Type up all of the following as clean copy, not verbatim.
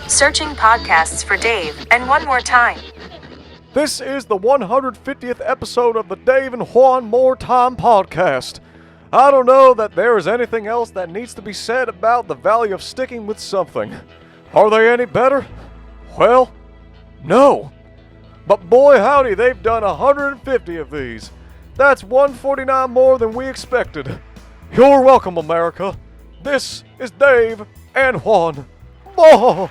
Searching podcasts for Dave, and one more time. This is the 150th episode of the Dave and Juan More Time podcast. I don't know that there is anything else that needs to be said about the value of sticking with something. Are they any better? Well, no. But boy howdy, they've done 150 of these. That's 149 more than we expected. You're welcome, America. This is Dave and Juan. Oh.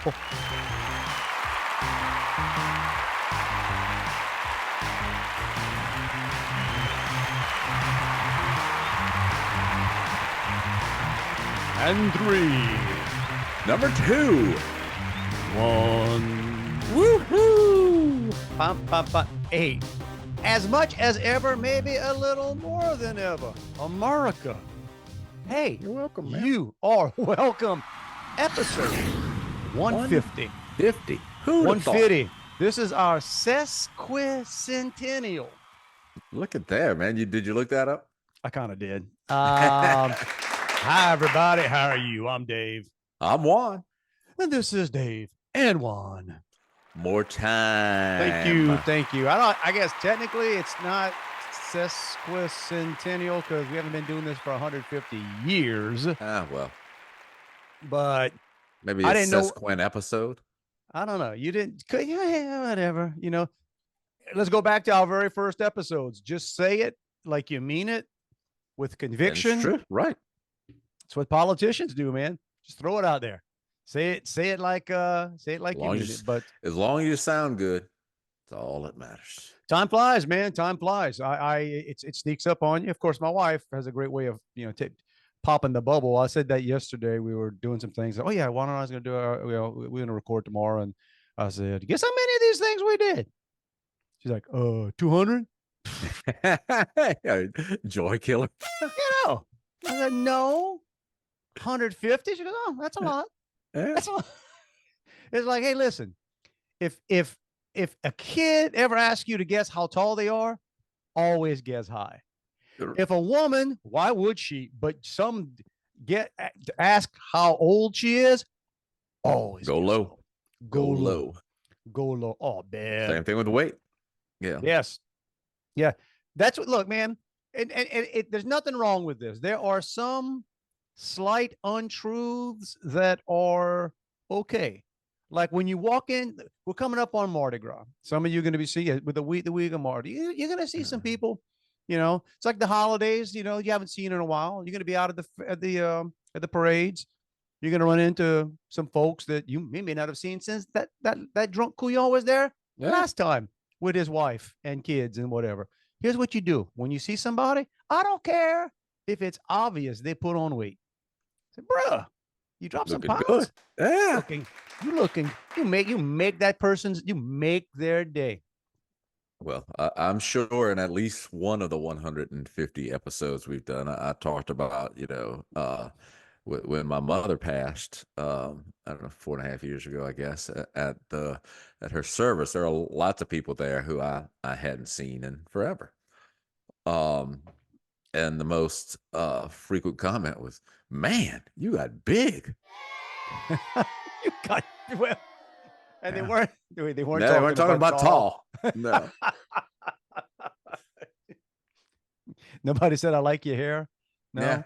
And 3. Number 2. 1. Woohoo! Bum, bum, bum. 8. As much as ever, maybe a little more than ever. America. Hey, You're welcome, man. you are welcome. Episode 150. 50. Who 150. This is our sesquicentennial. Look at there, man. Did you look that up? I kind of did. Hi, everybody. How are you? I'm Dave. I'm Juan. And this is Dave and Juan. More time. Thank you. I guess technically it's not sesquicentennial because we haven't been doing this for 150 years. Ah, well. But Maybe I a didn't know- sesquin episode. I don't know. You didn't. Yeah, whatever. You know, let's go back to our very first episodes. Just say it like you mean it with conviction. That's true. Right. That's what politicians do, man. Just throw it out there. Say it like you mean it. But As long as you sound good, it's all that matters. time flies, man. Time flies. It sneaks up on you. Of course, my wife has a great way of, popping the bubble. I said that yesterday. We were doing some things. Oh yeah, Juan and I was going to do. We're going to record tomorrow, and I said, guess how many of these things we did? She's like, 200. Joy killer. I said, no, 150. She goes, oh, that's a lot. Yeah. That's a lot. It's like, hey, listen, if a kid ever asks you to guess how tall they are, always guess high. If a woman, why would she? But some ask how old she is, always Go guess low. Go low. low. Go low. Oh man. Same thing with weight. Yeah. Yes. Yeah. That's what. Look, man. And there's nothing wrong with this. There are some slight untruths that are okay. Like when you walk in, we're coming up on Mardi Gras. Some of you are going to be seeing with the week of Mardi. You're going to see some people. It's like the holidays. You haven't seen in a while. You're going to be out at the parades. You're going to run into some folks that you may not have seen since that drunk Couillon was there last time with his wife and kids and whatever. Here's what you do when you see somebody. I don't care if it's obvious they put on weight. Say, bruh, you dropped some Looking pounds. good. Yeah. You make you make their day. Well, I'm sure in at least one of the 150 episodes we've done, I talked about, when my mother passed, I don't know, 4.5 years ago, I guess, at her service. There are lots of people there who I hadn't seen in forever. And the most frequent comment was, "Man, you got big." You got well. And Yeah. they weren't No, they weren't talking about tall. No. Nobody said I like your hair. No. Yeah,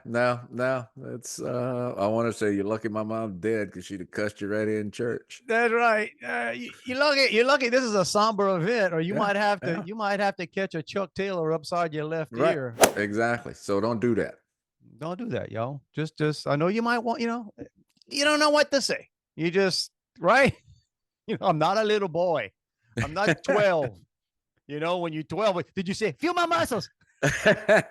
no. It's I want to say you're lucky my mom's dead because she'd have cussed you right in church. That's right. You're lucky. You're lucky. This is a somber event, or you Yeah, might have to. yeah. You might have to catch a Chuck Taylor upside your left Right. ear. Exactly. So don't do that. Don't do that, y'all. Just. I know you might want. You don't know what to say. You just right. I'm not a little boy. I'm not 12. When you're 12, did you say, feel my muscles? I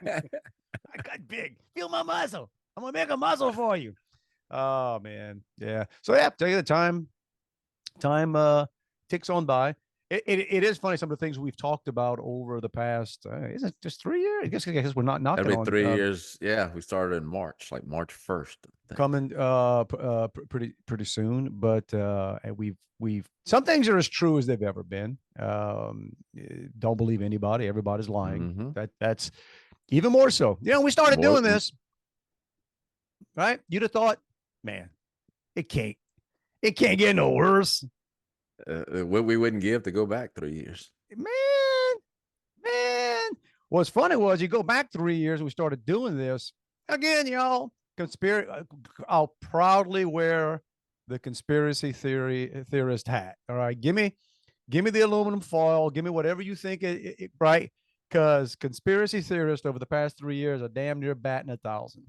got big. Feel my muscle. I'm going to make a muscle for you. Oh, man. Yeah. So, yeah, tell you the time ticks on by. It is funny, some of the things we've talked about over the past, is it just 3 years? I guess we're not knocking Every on 3 years. Yeah, we started in March, like March 1st. coming pretty soon, but and we've some things are as true as they've ever been. Don't believe anybody. Everybody's lying. Mhm. That's even more so. We started More- doing this, right? You'd have thought, man, it It can't get no worse. What we wouldn't give to go back 3 years. Man. What's funny was you go back 3 years, we started doing this again, y'all. I'll proudly wear the conspiracy theorist hat. All right, give me the aluminum foil. Give me whatever you think right, because conspiracy theorists over the past 3 years are damn near batting 1,000.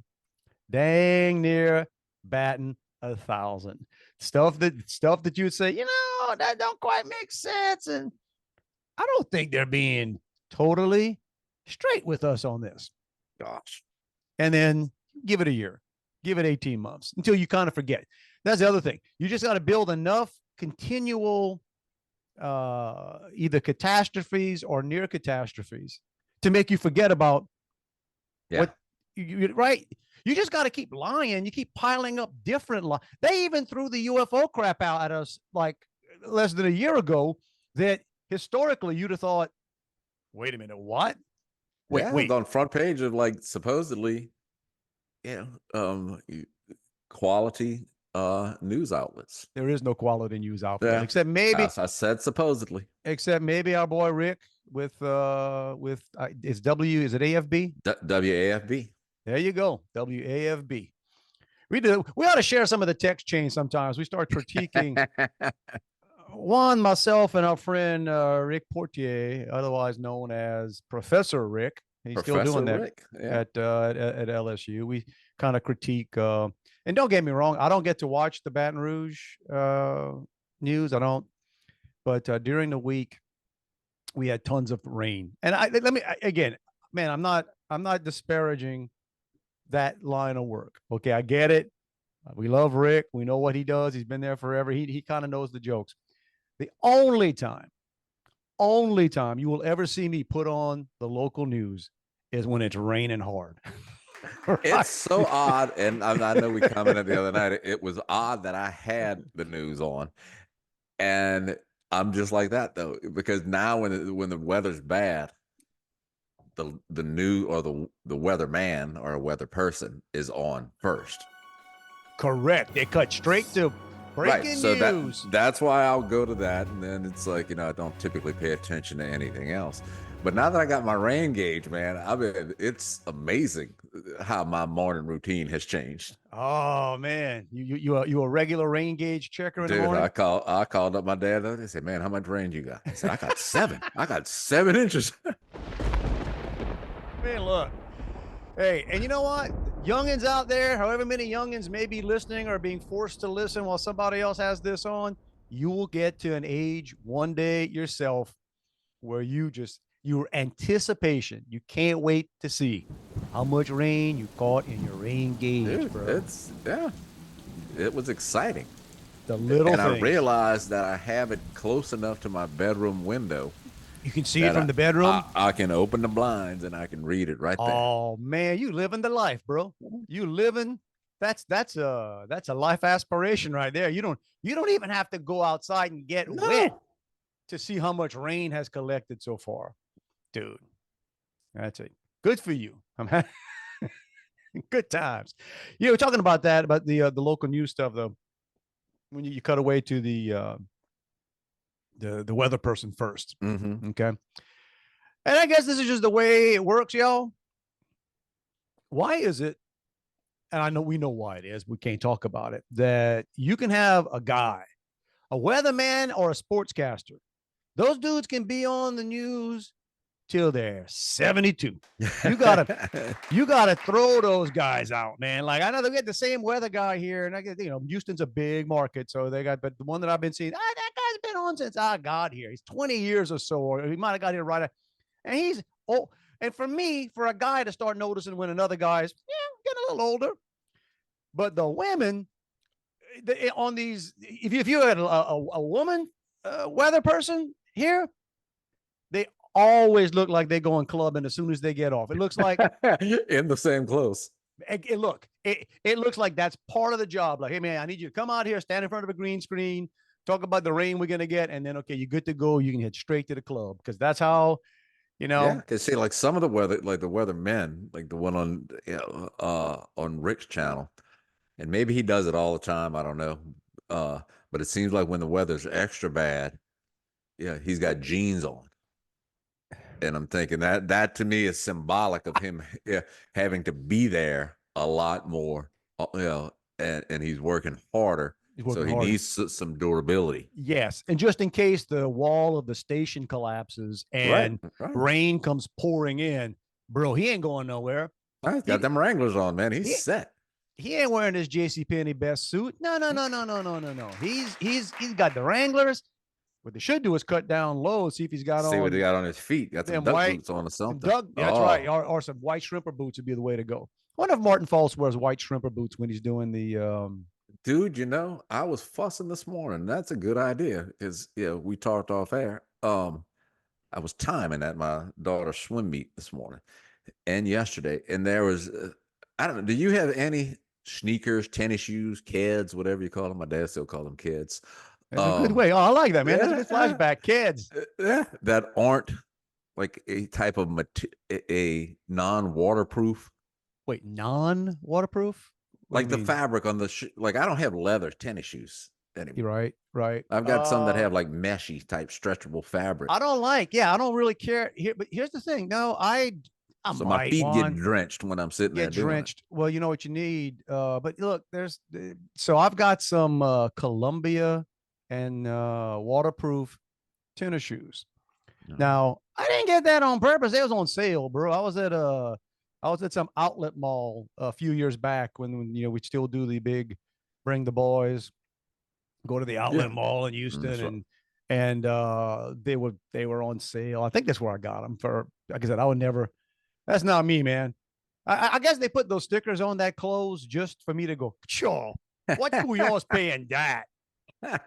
Dang near batting 1,000. Stuff that you'd say, that don't quite make sense, and I don't think they're being totally straight with us on this. Gosh. And then give it a year, give it 18 months until you kind of forget. That's the other thing. You just got to build enough continual either catastrophes or near catastrophes to make you forget about what right. You just got to keep lying. You keep piling up different lies. They even threw the UFO crap out at us like less than a year ago that historically you'd have thought, wait a minute, what? Wait. On front page of like supposedly, quality news outlets. There is no quality news outlet except maybe. As I said, supposedly. Except maybe our boy Rick with is it AFB? WAFB. There you go, WAFB. We ought to share some of the text chain sometimes. We start critiquing. Juan, myself, and our friend Rick Portier, otherwise known as Professor Rick. He's still doing that at LSU. We kind of critique. And don't get me wrong, I don't get to watch the Baton Rouge news. I don't. But during the week, we had tons of rain. And I'm not disparaging that line of work. Okay, I get it. We love Rick. We know what he does. He's been there forever. He kind of knows the jokes. The only time you will ever see me put on the local news is when it's raining hard. Right? It's so odd. And I know we commented the other night. It was odd that I had the news on. And I'm just like that, though, because now when the weather's bad, the news or the weatherman or a weather person is on first. Correct. They cut straight to breaking news. That's why I'll go to that, and then it's like, I don't typically pay attention to anything else. But now that I got my rain gauge, man, I mean, it's amazing how my morning routine has changed. Oh man, you a regular rain gauge checker in the morning? I called up my dad the other day. I said, "Man, how much rain you got?" I said, "I got 7. I got 7 inches." Man, look. Hey, and you know what? Youngins out there, however many youngins may be listening or being forced to listen while somebody else has this on, you will get to an age one day yourself where your anticipation, you can't wait to see how much rain you caught in your rain gauge, dude, bro. It was exciting. The little things. I realized that I have it close enough to my bedroom window. You can see it from the bedroom. I can open the blinds and I can read it right there. Oh man, you living the life, bro. You living. That's a life aspiration right there. You don't even have to go outside and get wet to see how much rain has collected so far, dude. That's it. Good for you. I'm having good times. Yeah, we're talking about that, about the local news stuff though. When you cut away to the weather person first. Mm-hmm. Okay. And I guess this is just the way it works, y'all. Why is it, and we know why it is, we can't talk about it, that you can have a guy, a weatherman or a sportscaster. Those dudes can be on the news till they're 72. You gotta throw those guys out, man. Like I know they get the same weather guy here, and I get, Houston's a big market, so they got, but the one that I've been seeing, that guy's been on since I got here. He's 20 years or so, or he might have got here right, and he's and for me, for a guy to start noticing when another guy's getting a little older, but the women on these, if you had a woman weather person here, they always look like they going clubbing as soon as they get off. It looks like in the same clothes. It looks like that's part of the job. Like, hey man, I need you to come out here, stand in front of a green screen, talk about the rain we're gonna get, and then okay, you're good to go. You can head straight to the club because that's how, Yeah, because see, like some of the weather, like the weathermen, like the one on Rick's channel, and maybe he does it all the time. I don't know. But it seems like when the weather's extra bad, yeah, he's got jeans on. And I'm thinking that to me is symbolic of him having to be there a lot more, and he's working harder. He's So working he harder. needs some durability. Yes, and just in case the wall of the station collapses Right, and right. rain comes pouring in, bro, he ain't going nowhere. He's got them Wranglers on, man. He's he, set. he ain't wearing his JCPenney best suit. No. He's got the Wranglers. What they should do is cut down low, see if he's got See what he on got on his feet. Got some them duck white boots on or something. Doug, that's right. Or some white shrimper boots would be the way to go. I wonder if Martin False wears white shrimper boots when he's doing the Dude, I was fussing this morning. That's a good idea because we talked off air. I was timing at my daughter's swim meet this morning and yesterday, and there was I don't know. Do you have any sneakers, tennis shoes, kids, whatever you call them? My dad still call them kids. That's a good way. Oh, I like that, man. That's a good Yeah, flashback. Kids. that aren't like a type of a non-waterproof, Wait, non-waterproof? What do like you the mean? fabric on the like I don't have leather tennis shoes anymore. You're right, right. I've got some that have like meshy type stretchable fabric. I don't really care. But here's the thing. No, I So might my feet Juan, get drenched when I'm sitting there get doing drenched. Well, you know what you need. But look, so I've got some Columbia and waterproof tennis shoes. it. Now, I didn't get that on purpose. It was on sale, bro. I was at some outlet mall a few years back when we still do the big bring the boys, go to the outlet mall in Houston, right. and they were on sale. I think that's where I got them for. Like I said, I would never. That's not me, man. I guess they put those stickers on that clothes just for me to go, sure. What you yours paying that? Out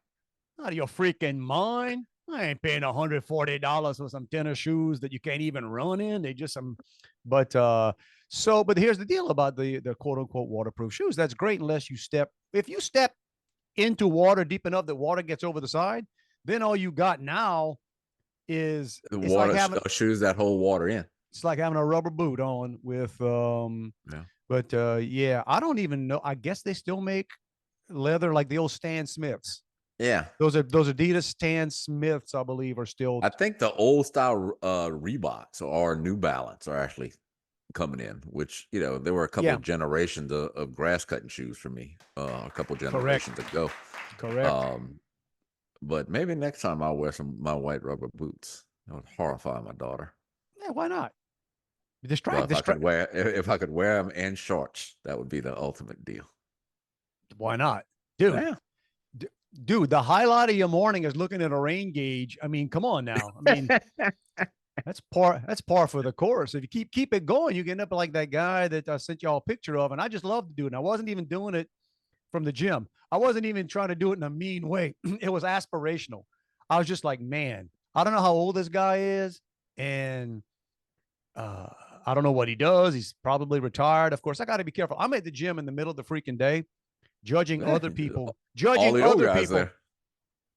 of your freaking mind. I ain't paying $140 for some tennis shoes that you can't even run in. They just some, but here's the deal about the quote unquote waterproof shoes. That's great unless if you step into water deep enough that water gets over the side, then all you got now is The it's water like having shoes that hold water in. it's like having a rubber boot on with yeah, I don't even know. I guess they still make leather like the old Stan Smiths. Yeah. Those Adidas Stan Smiths, I believe, are still. I think the old style Reeboks or New Balance are actually coming in, which, there were a couple of generations of grass cutting shoes for me a couple generations ago. Correct. But maybe next time I'll wear my white rubber boots. That would horrify my daughter. Yeah, why not? Well, if I could wear them in shorts, that would be the ultimate deal. Why not, dude? Yeah. Dude, the highlight of your morning is looking at a rain gauge. I mean, come on now. I mean, that's par for the course. If you keep it going, you get up like that guy that I sent y'all a picture of, and I just love to do it. And I wasn't even doing it from the gym. I wasn't even trying to do it in a mean way. It was aspirational. I was just like, man, I don't know how old this guy is, and I don't know what he does. He's probably retired. Of course, I got to be careful. I'm at the gym in the middle of the freaking day, judging other people there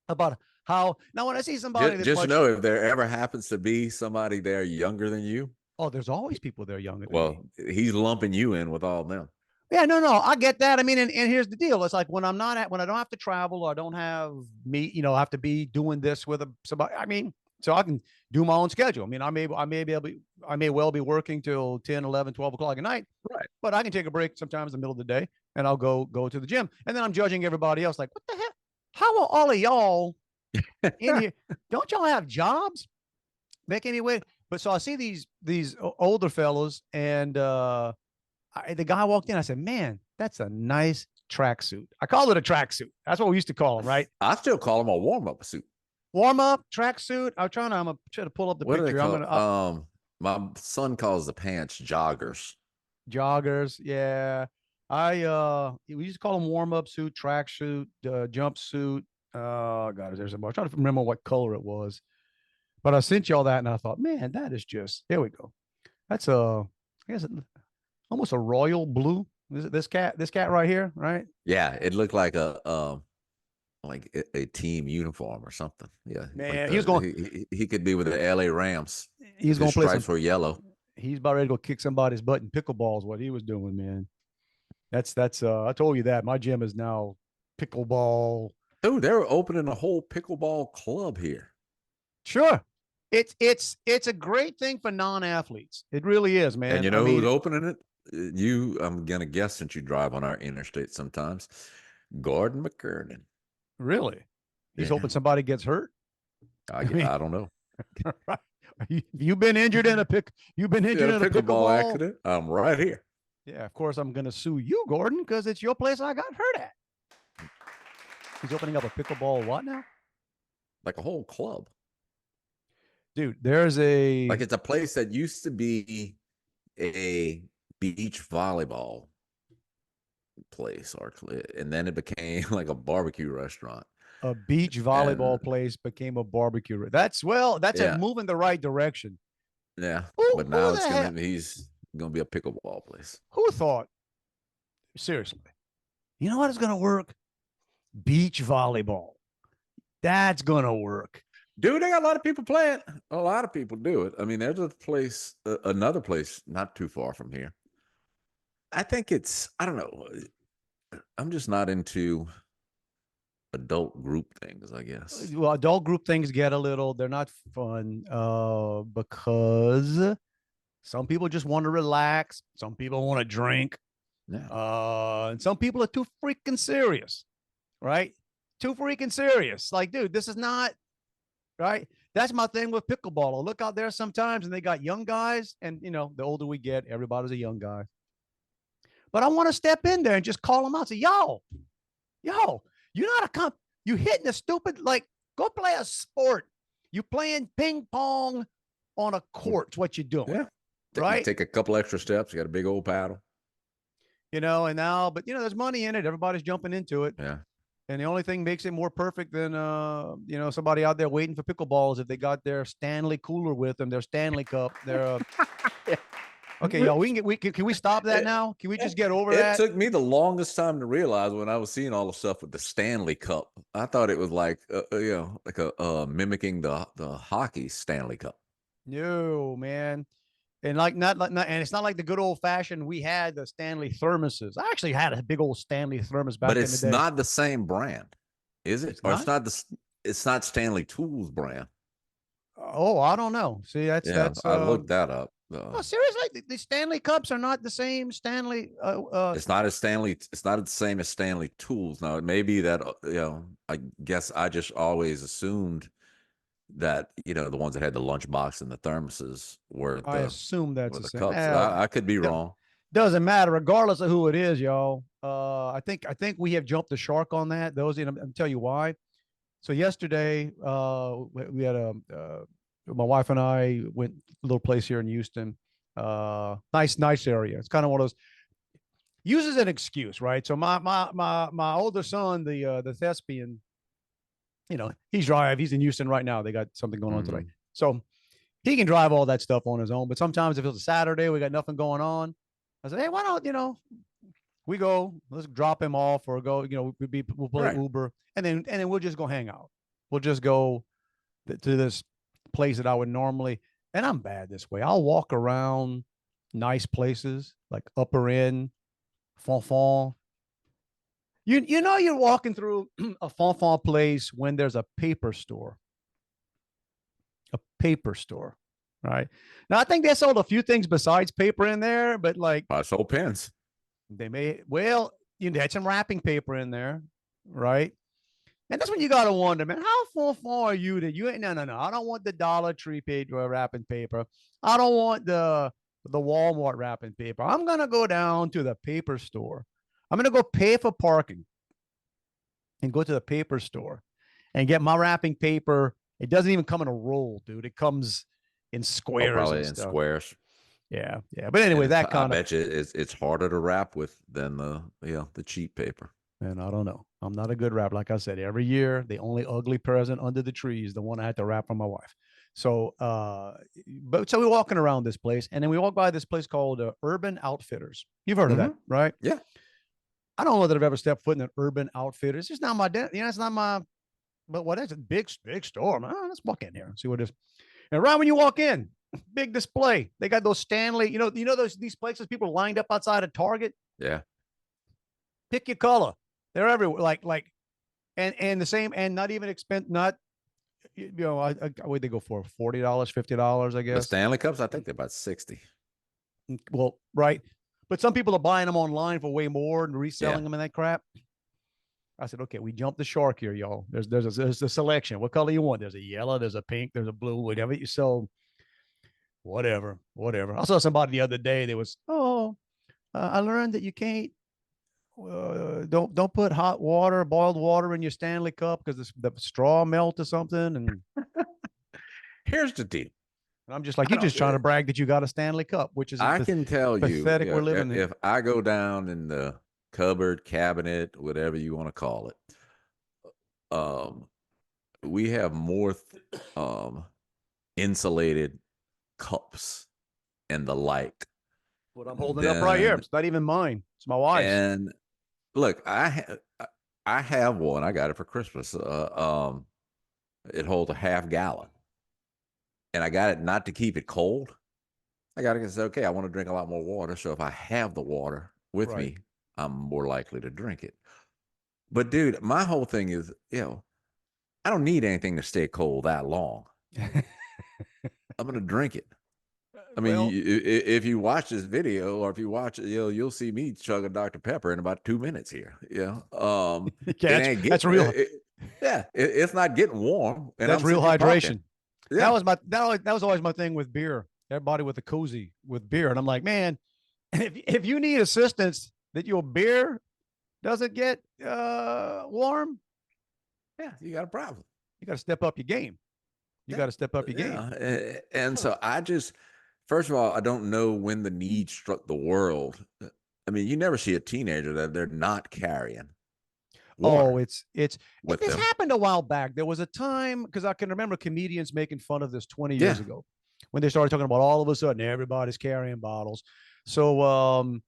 about how. Now, when I see somebody just know if there ever happens to be somebody there younger than you. Oh, there's always people there younger than me. He's lumping you in with all of them. Yeah, no, I get that. I mean, and here's the deal. It's like when I don't have to travel or I don't have have to be doing this with somebody. I mean, so I can do my own schedule. I mean, I may well be working till 10, 11, 12 o'clock at night. Right. But I can take a break sometimes in the middle of the day and I'll go to the gym. And then I'm judging everybody else like, what the heck? How are all of y'all in here? Don't y'all have jobs? Make any way. But so I see these older fellows and the guy walked in. I said, man, that's a nice tracksuit. I call it a tracksuit. That's what we used to call them, right? I still call them a warm-up suit. Warm-up tracksuit. I'm gonna try to pull up the what picture. Are they called? My son calls the pants joggers. Joggers, yeah. We used to call them warm-up suit, tracksuit, jumpsuit. God, there's a bunch. I'm trying to remember what color it was. But I sent y'all that and I thought, man, that is just, here we go. That's I guess almost a royal blue. Is it this cat right here, right? Yeah, it looked like a team uniform or something. Yeah, man, he could be with the LA Rams. He's going to play stripes were yellow. He's about ready to go kick somebody's butt in pickleball is what he was doing, man. That's I told you that my gym is now pickleball, Oh, they're opening a whole pickleball club here. Sure. It's a great thing for non-athletes. It really is, man. And you I know who's mean, opening it? I'm gonna guess since you drive on our interstate sometimes. Gordon McKernan. really, he's Yeah, hoping somebody gets hurt. I mean, I don't know. right. You've been injured in a You've been Yeah, injured a in a pickleball pickleball. accident. I'm right here. Yeah, of course I'm going to sue you, Gordon, because it's your place I got hurt at. He's opening up a pickleball. What now, Like a whole club. dude? There's a Like it's a place that used to be a beach volleyball place, and then it became like a barbecue restaurant. beach volleyball And place became a barbecue. That's a yeah, move in the right direction. yeah. Who But who now the heck he's gonna be a pickleball place. who thought seriously? You know what is going to work? Beach volleyball. That's going to work. Dude, they got a lot of people playing. A lot of people do it. I mean, there's a place, another place not too far from here. I think I don't know. I'm just not into adult group things, I guess. Well, adult group things get a little, they're not fun because some people just want to relax. Some people want to drink. Yeah. And some people are too freaking serious, right? Too freaking serious. Like, dude, this is not right. That's my thing with pickleball. I look out there sometimes and they got young guys, and the older we get, everybody's a young guy. But I want to step in there and just call them out. Say, yo, you know how to come. You hitting a stupid, like, go play a sport. You playing ping pong on a court. It's what you're doing. Yeah. Right. Take a couple extra steps. You got a big old paddle. And now, but there's money in it. Everybody's jumping into it. Yeah. And the only thing makes it more perfect than somebody out there waiting for pickleballs if they got their Stanley cooler with them, their Stanley Cup, their okay, y'all. Can we stop that now? Can we just get over that? It took me the longest time to realize when I was seeing all the stuff with the Stanley Cup. I thought it was like like a mimicking the hockey Stanley Cup. No, man. And and it's not like the good old fashioned we had the Stanley thermoses. I actually had a big old Stanley thermos back in the day. But it's not the same brand, is it? It's not Stanley Tools brand. Oh, I don't know. See, that's I looked that up. Oh, seriously, the Stanley Cups are not the same Stanley. It's not as Stanley. It's not the same as Stanley Tools. Now it may be that I guess I just always assumed that the ones that had the lunchbox and the thermoses were. I assume that's the the same. cups. I could be wrong. Doesn't matter, regardless of who it is, y'all. I think we have jumped the shark on that. I'm tell you why. So yesterday, we had my wife and I went to a little place here in Houston. Nice area. It's kind of one of those. Uses an excuse, right? So my older son, the thespian, he's in Houston right now. They got something going on today. So he can drive all that stuff on his own. But sometimes if it's a Saturday, we got nothing going on. I said, hey, why don't, we go, let's drop him off or go, we'll play Uber and then we'll just go hang out. We'll just go to this place that I would normally, and I'm bad this way. I'll walk around nice places like Upper End, Fonfon. You're walking through a Fonfon place when there's a paper store. A paper store, right? Now I think they sold a few things besides paper in there, but like I sold pens. They had some wrapping paper in there, right? And that's when you gotta wonder, man, how far are you that you ain't no. I don't want the Dollar Tree paper wrapping paper. I don't want the Walmart wrapping paper. I'm gonna go down to the paper store. I'm gonna go pay for parking and go to the paper store and get my wrapping paper. It doesn't even come in a roll, dude. It comes in squares. Probably and in stuff. squares. Yeah. But anyway, that kind of. I bet you it's harder to wrap with than the cheap paper. And I don't know. I'm not a good rapper. Like I said, every year, the only ugly present under the tree is the one I had to wrap for my wife. So, so we're walking around this place, and then we walk by this place called Urban Outfitters. You've heard of that, right? Yeah. I don't know that I've ever stepped foot in an Urban Outfitters. It's just not my, it's not my, but what is it? Big store, man. Let's walk in here and see what it is. And right when you walk in, big display. They got those Stanley, these places people lined up outside of Target. Yeah. Pick your color. They're everywhere. Like and the same, and not even not where'd they go for $40, $50, I The guess. Stanley Cups, I think they're about 60. Well, right, but some people are buying them online for way more and reselling them and that crap. I said, okay, we jumped the shark here, y'all. There's a selection. What color you want? There's a yellow, there's a pink, there's a blue, whatever. So whatever. I saw somebody the other day that was, I learned that you can't don't put hot water, boiled water in your Stanley Cup because the straw melt or something. And Here's the deal. I'm just like, you're just trying to brag that you got a Stanley Cup, which is I can tell you, pathetic. We're living in. If I go down in the cupboard, cabinet, whatever you want to call it, we have more insulated cups and the like. What I'm holding up right here, it's not even mine. It's my wife's. And look, I have one. I got it for Christmas. It holds a half gallon, and I got it not to keep it cold. I got to say, okay, I want to drink a lot more water. So if I have the water with me, I'm more likely to drink it. But dude, my whole thing is, I don't need anything to stay cold that long. I'm going to drink it. I mean, if you watch this video, or if you watch it, you'll see me chug a Dr. Pepper in about 2 minutes here. That's real. It's not getting warm. And that's real hydration. Yeah. That was always my thing with beer. Everybody with the cozy with beer, and I'm like, man, if you need assistance that your beer doesn't get warm, you got a problem. You got to step up your game. And so I just. First of all, I don't know when the need struck the world. I mean, you never see a teenager that they're not carrying water. This happened a while back. There was a time, because I can remember comedians making fun of this 20 years ago when they started talking about all of a sudden everybody's carrying bottles. So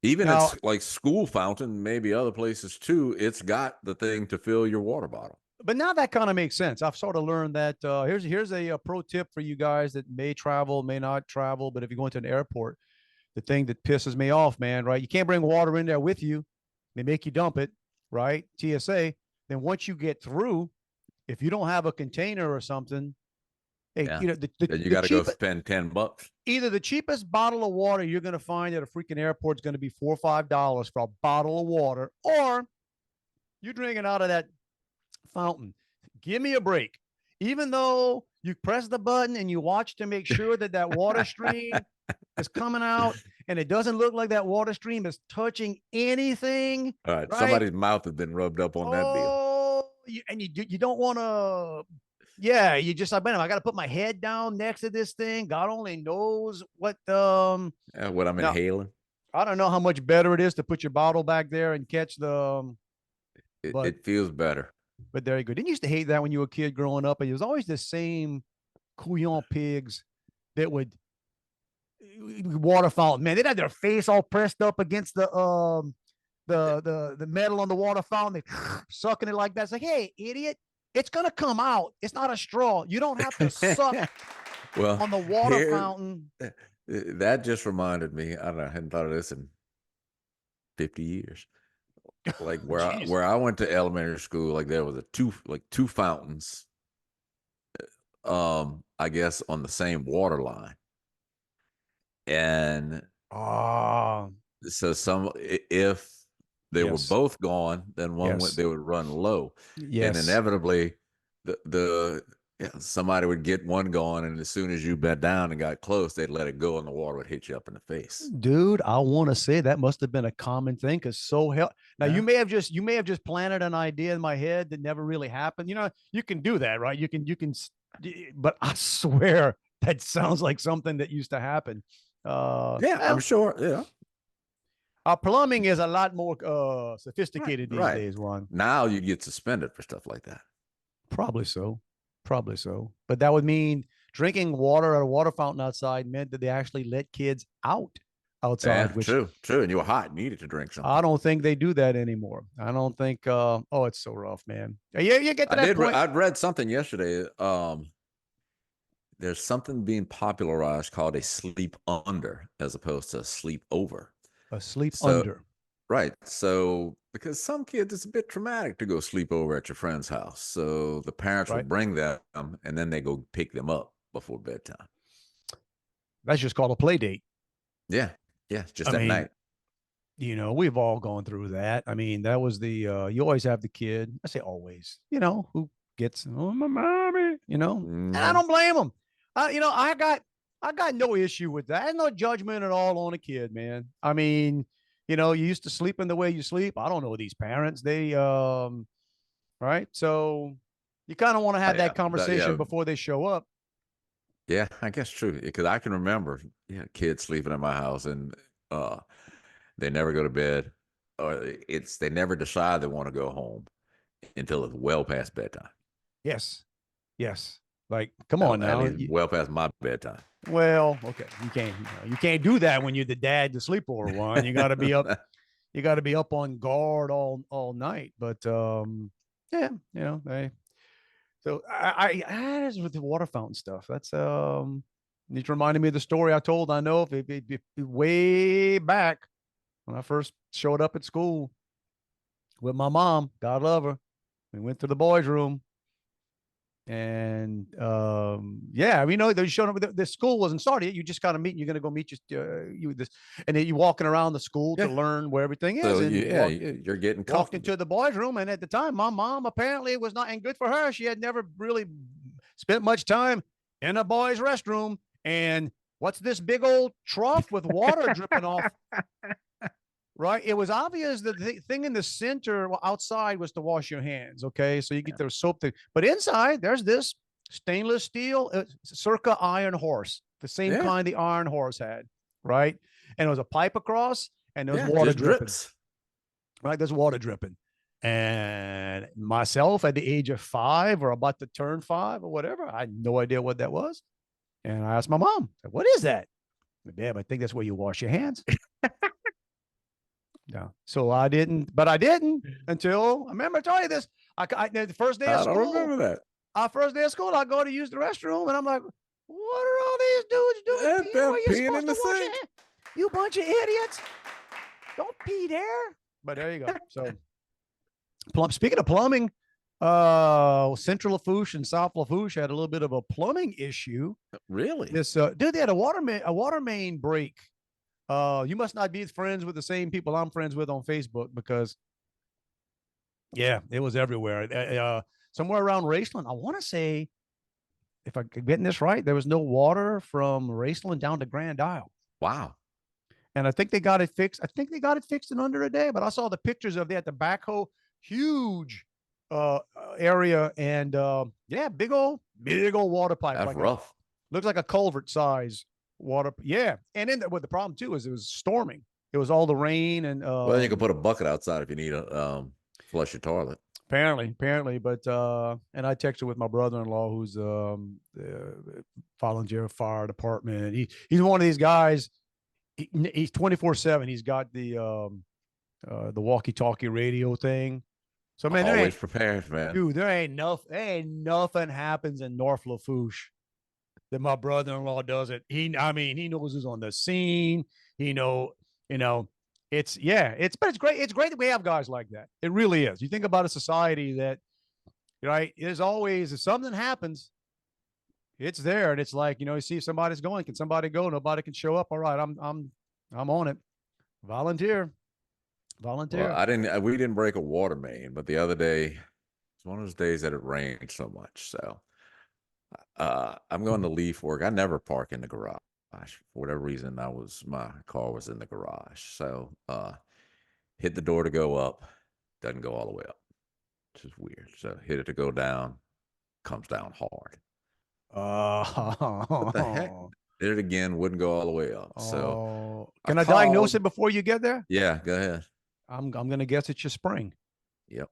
even now, it's like school fountain, maybe other places too, it's got the thing to fill your water bottle. But now that kind of makes sense. I've sort of learned that here's a pro tip for you guys that may travel, may not travel. But if you go into an airport, the thing that pisses me off, man, right? You can't bring water in there with you. They make you dump it, right? TSA. Then once you get through, if you don't have a container or something, hey, you got to go spend $10. Either the cheapest bottle of water you're going to find at a freaking airport is going to be $4 or $5 for a bottle of water, or you're drinking out of that fountain. Give me a break. Even though you press the button and you watch to make sure that water stream is coming out and it doesn't look like that water stream is touching anything. All right. Somebody's mouth has been rubbed up on that deal. You don't want to. You just I got to put my head down next to this thing. God only knows what I'm inhaling. I don't know how much better it is to put your bottle back there and catch the. It feels better. But there you go. Didn't you used to hate that when you were a kid growing up? And it was always the same couillon pigs that would water fountain. Man, they'd have their face all pressed up against the metal on the water fountain. They sucking it like that. It's like, hey, idiot, it's gonna come out. It's not a straw. You don't have to suck on the water fountain. That just reminded me. I don't know. I hadn't thought of this in 50 years. Like where I went to elementary school, like there was two fountains, I guess on the same water line. And so if they were both gone, then they would run low. And inevitably somebody would get one going, and as soon as you bent down and got close, they'd let it go and the water would hit you up in the face. Dude, I want to say that must have been a common thing, because now you may have just planted an idea in my head that never really happened. You can do that, right? You can, but I swear that sounds like something that used to happen. I'm sure. Yeah. Our plumbing is a lot more sophisticated these days, Juan. Now you get suspended for stuff like that. Probably so. But that would mean drinking water at a water fountain outside meant that they actually let kids outside. True. And you were hot, needed to drink something. I don't think they do that anymore. I don't think. It's so rough, man. You get to that point. I'd read something yesterday. There's something being popularized called a sleep under as opposed to a sleep over. A sleep under. Right. So, because some kids, it's a bit traumatic to go sleep over at your friend's house. So the parents will Right. bring them and then they go pick them up before bedtime. That's just called a play date. Yeah. Yeah. I Just at mean, night. we've all gone through that. I mean, that was you always have the kid, I say always, who gets, oh, my mommy, and I Mhm. don't blame them. I got no issue with that. No judgment at all on a kid, man. I mean, you used to sleep in the way you sleep. I don't know these parents. Right. So you kind of want to have Yeah. that conversation Yeah. before they show up. Yeah. I guess true. Because I can remember kids sleeping in my house and uh, they never go to bed or they never decide they want to go home until it's well past bedtime. Yes. Yes. Like, come on At now. least well past my bedtime. Well, okay. You can't do that when you're the dad, the sleepover one. You got to be up. You got to be up on guard all night. But yeah, they. So I that's with the water fountain stuff. That's it reminded me of the story I told. I know if way back when I first showed up at school with my mom, God love her. We went to the boys' room. And yeah, they showed up. The school wasn't started yet. You just kind of meet. You're going to go meet you this, and then you're walking around the school to Yeah. learn where everything So is. And you're getting walked comfortable. into the boys' room, and at the time, my mom apparently it was not and good for her. She had never really spent much time in a boys' restroom. And what's this big old trough with water dripping off? Right. It was obvious that the thing in the center outside was to wash your hands. Okay. So you get the soap thing, but inside there's this stainless steel circa iron horse, the same Yeah. kind the iron horse had. Right. And it was a pipe across and there's Yeah. water Just dripping. drips. Right. There's water dripping. And myself at the age of 5 or about to turn 5 or whatever, I had no idea what that was. And I asked my mom, what is that? Dad, I think that's where you wash your hands. Yeah. So I didn't until I remember telling you this. The first day of I don't school, remember that. first day of school, I go to use the restroom and I'm like, what are all these dudes doing? Yeah, Peeing they're where you're peeing supposed in to the wash your sink. hands? You bunch of idiots. Don't pee there. But there you go. So speaking of plumbing, Central Lafourche and South Lafourche had a little bit of a plumbing issue. Really? This dude, they had a water main break. You must not be friends with the same people I'm friends with on Facebook because, yeah, it was everywhere. Somewhere around Raceland, I want to say, if I'm getting this right, there was no water from Raceland down to Grand Isle. Wow. And I think they got it fixed. I think they got it fixed in under a day, but I saw the pictures of they had the backhoe, huge area. And yeah, big old water pipe. That's rough. Looks like a culvert size water. Yeah. And then what the problem too is it was storming. It was all the rain and Well, you can put a bucket outside if you need a flush your toilet. apparently, but and I texted with my brother-in-law who's volunteer fire department. He's one of these guys. He's 24/7. He's got the walkie-talkie radio thing. So man, Always prepared, man. dude, there ain't nothing happens in North Lafourche that my brother-in-law doesn't. He knows who's on the scene. It's great. It's great that we have guys like that. It really is. You think about a society that, right, there's always, if something happens, it's there. And it's like, you see if somebody's going, can somebody go? Nobody can show up. All right. I'm on it. Volunteer. Well, we didn't break a water main, but the other day, it's one of those days that it rained so much. So I'm going to leave for work. I never park in the garage. For whatever reason, my car was in the garage. So hit the door to go up, doesn't go all the way up. It's just weird. So hit it to go down, comes down hard. What the heck? Did it again, wouldn't go all the way up. So can I diagnose it before you get there? Yeah, go ahead. I'm gonna guess it's your spring. Yep.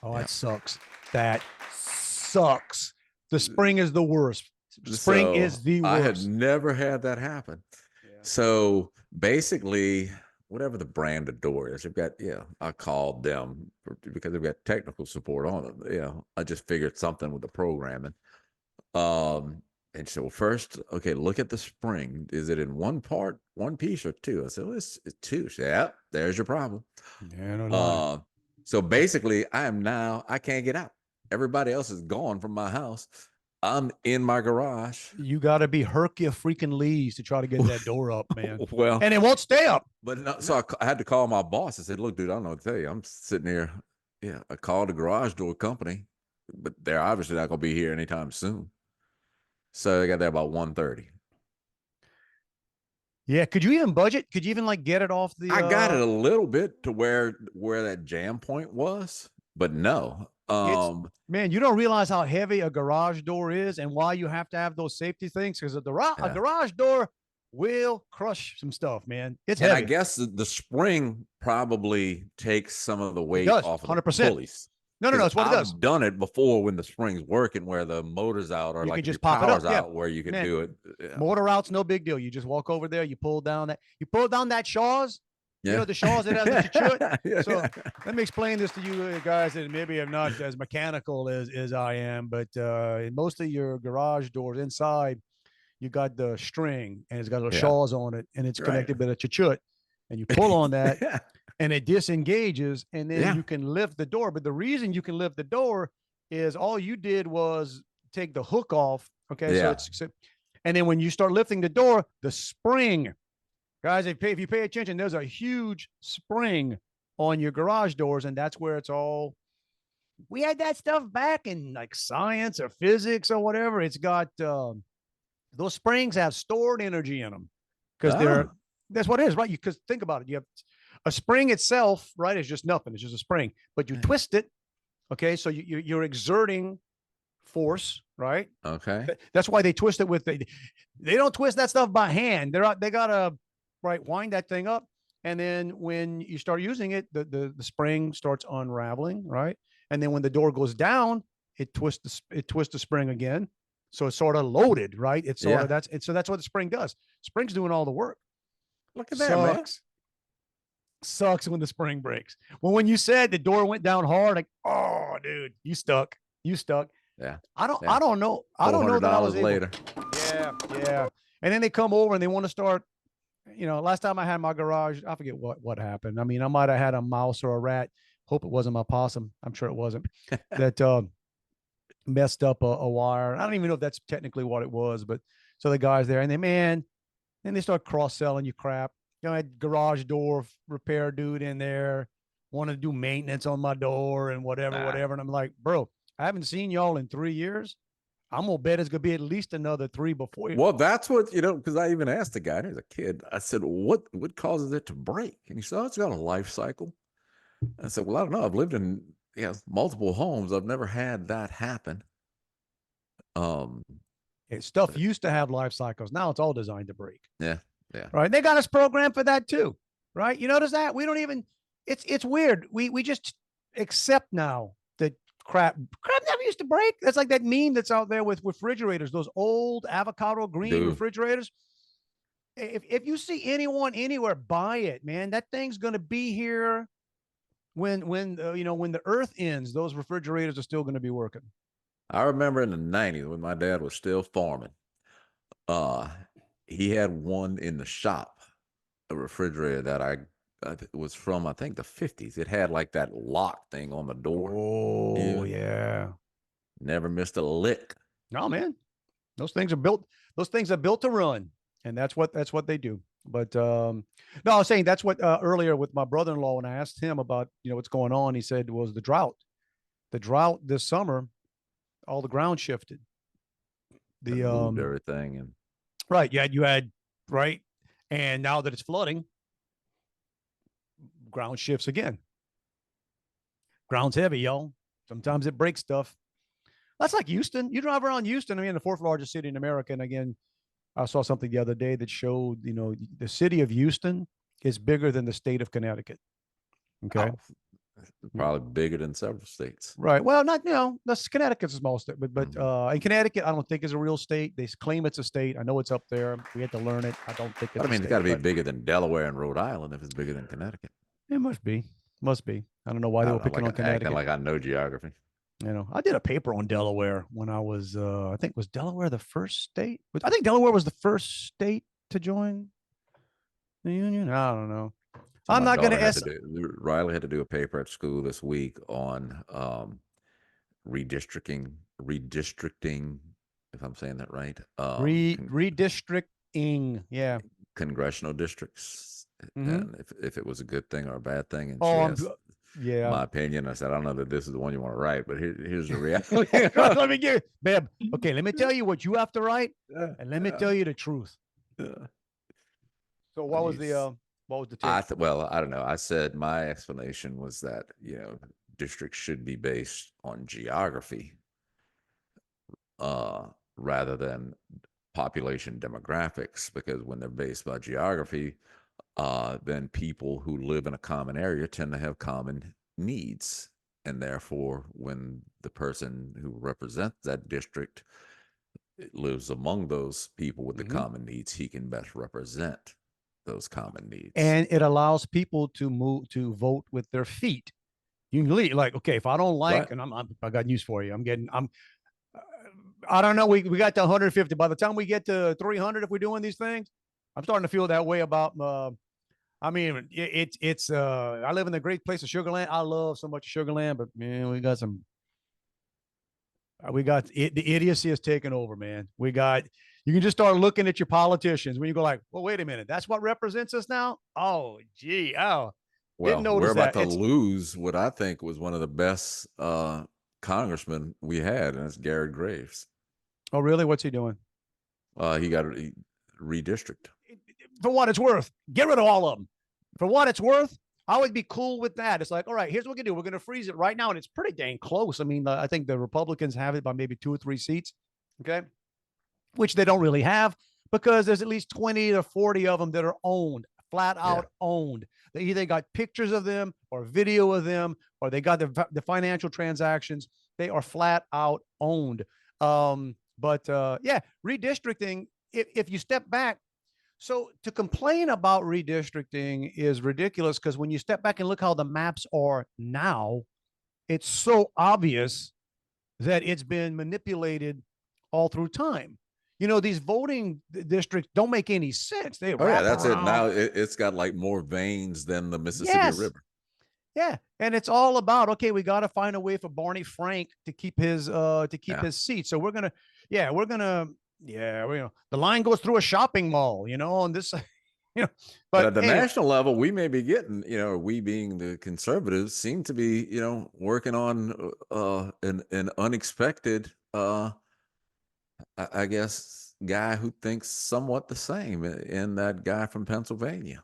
Oh, that sucks. That sucks. The spring is the worst. Spring is the worst. I had never had that happen. Yeah. So basically, whatever the brand of door is, I called them because they've got technical support on them. I just figured something with the programming. And so first, okay, look at the spring. Is it in one part, one piece, or two? I said, well, it's two. She said, yeah, there's your problem. Yeah, no lie. So basically, I can't get out. Everybody else is gone from my house. I'm in my garage. You got to be Hercule freaking Lee's to try to get that door up, man. Well, and it won't stay up. But no, so I had to call my boss. I said, look, dude, I don't know what to tell you. I'm sitting here. Yeah, I called the garage door company, but they're obviously not going to be here anytime soon. So I got there about 1:30. Yeah, could you even budget? Could you even like get it off the? I got it a little bit to where that jam point was, but no. Man, you don't realize how heavy a garage door is and why you have to have those safety things, because a garage door will crush some stuff, man. It's heavy. I guess the spring probably takes some of the weight off of 100%. The pulleys. No, it's what it does. I've done it before when the spring's working, where the motor's out, or you like can just pop it up, out, where you can do it. Yeah. Motor out's no big deal. You just walk over there, you pull down that Shaw's. Yeah. You know, the Shaw's that has the chut. So let me explain this to you guys that maybe I'm not as mechanical as I am, but in most of your garage doors inside, you got the string and it's got little Shaw's on it, and it's connected with a chut, and you pull on that. And it disengages, and then you can lift the door. But the reason you can lift the door is all you did was take the hook off. Okay. Yeah. And then when you start lifting the door, the spring, guys, if you pay attention, there's a huge spring on your garage doors. And that's where it's all, we had that stuff back in like science or physics or whatever. It's got, those springs have stored energy in them because that's what it is, right? Because think about it. You have a spring itself, right, is just nothing. It's just a spring, but you twist it. Okay. So you're exerting force, right? Okay. That's why they twist it they don't twist that stuff by hand. They gotta wind that thing up. And then when you start using it, the spring starts unraveling, right? And then when the door goes down, it twists the spring again. So it's sort of loaded, right? It's sort of so that's what the spring does. Spring's doing all the work. Look at that, man. Sucks when the spring breaks. Well, when you said the door went down hard, like, oh, dude, you stuck. Yeah. I don't know. I don't know that I was able. Later. Yeah. And then they come over and they want to start. You know, last time I had my garage, I forget what happened. I mean, I might have had a mouse or a rat. Hope it wasn't my possum. I'm sure it wasn't. That messed up a wire. I don't even know if that's technically what it was, but so the guys there, and then they start cross-selling you crap. You know, I had garage door repair dude in there, wanted to do maintenance on my door and whatever. And I'm like, bro, I haven't seen y'all in 3 years. I'm going to bet it's going to be at least another 3 before you. Well, that's what, because I even asked the guy, there's a kid, I said, what causes it to break? And he said, oh, it's got a life cycle. I said, well, I don't know. I've lived in multiple homes. I've never had that happen. Stuff used to have life cycles. Now it's all designed to break. Yeah. Right. They got us programmed for that too. Right. You notice that? We don't even, it's weird. We just accept now that crap never used to break. That's like that meme that's out there with refrigerators, those old avocado green refrigerators. If you see anyone anywhere, buy it, man. That thing's going to be here when the earth ends. Those refrigerators are still going to be working. I remember in the 90s when my dad was still farming, he had one in the shop, a refrigerator that it was from, I think, the 50s. It had like that lock thing on the door. Oh, yeah. Never missed a lick. No, man. Those things are built to run. And that's what they do. But no, I was saying that's what earlier with my brother-in-law, when I asked him about, what's going on, he said it was the drought. The drought this summer, all the ground shifted. Moved everything and right. You had right. And now that it's flooding, ground shifts again. Ground's heavy, y'all. Sometimes it breaks stuff. That's like Houston. You drive around Houston, I mean, the 4th largest city in America. And again, I saw something the other day that showed, the city of Houston is bigger than the state of Connecticut. Okay. Probably bigger than several states. Right. Well, not, Connecticut's a small state, but in Connecticut, I don't think is a real state. They claim it's a state. I know it's up there. We had to learn it. I don't think it's it's got to be bigger than Delaware and Rhode Island if it's bigger than Connecticut. It must be. I don't know why they were picking on Connecticut. Acting like I know geography. I did a paper on Delaware when I was, I think was Delaware the first state? I think Delaware was the first state to join the union. I don't know. So I'm my not going daughter to had to do, Riley had to do a paper at school this week on redistricting, if I'm saying that right, redistricting. Yeah. congressional districts, and if it was a good thing or a bad thing. And she Oh, asked yeah. my opinion. I said, I don't know that this is the one you want to write, but here's the reality. Let me give you, babe. Okay, let me tell you what you have to write, and let me tell you the truth. So what was the take? Well, I don't know. I said my explanation was that districts should be based on geography, rather than population demographics, because when they're based by geography, then people who live in a common area tend to have common needs, and therefore, when the person who represents that district lives among those people with the common needs, he can best represent those common needs. And it allows people to vote with their feet. You can leave, like, okay, if I don't like, and I got news for you. I don't know. We got to 150. By the time we get to 300, if we're doing these things, I'm starting to feel that way about. I mean, it's. I live in the great place of Sugar Land. I love so much Sugar Land, but man, we got some. The idiocy is taking over, man. You can just start looking at your politicians when you go like, well, wait a minute, that's what represents us now. Oh, gee, well, didn't notice we're about that. to lose what I think was one of the best congressmen we had, and it's Garrett Graves. Oh, really? What's he doing? He got redistricted. For what it's worth, get rid of all of them. For what it's worth, I would be cool with that. It's like, all right, here's what we can do. We're going to freeze it right now, and it's pretty dang close. I mean, I think the Republicans have it by maybe 2 or 3 seats, okay, which they don't really have because there's at least 20 to 40 of them that are owned, flat out owned. They either got pictures of them or video of them, or they got the financial transactions. They are flat out owned. But redistricting, if you step back, so to complain about redistricting is ridiculous because when you step back and look how the maps are now, it's so obvious that it's been manipulated all through time. These voting districts don't make any sense. They that's around. it. Now it's got like more veins than the Mississippi River. Yeah, and it's all about, okay, we got to find a way for Barney Frank to keep his his seat. So we're gonna the line goes through a shopping mall, and this, but at the national level, we may be getting, we being the conservatives seem to be, working on an unexpected, I guess, guy who thinks somewhat the same in that guy from Pennsylvania.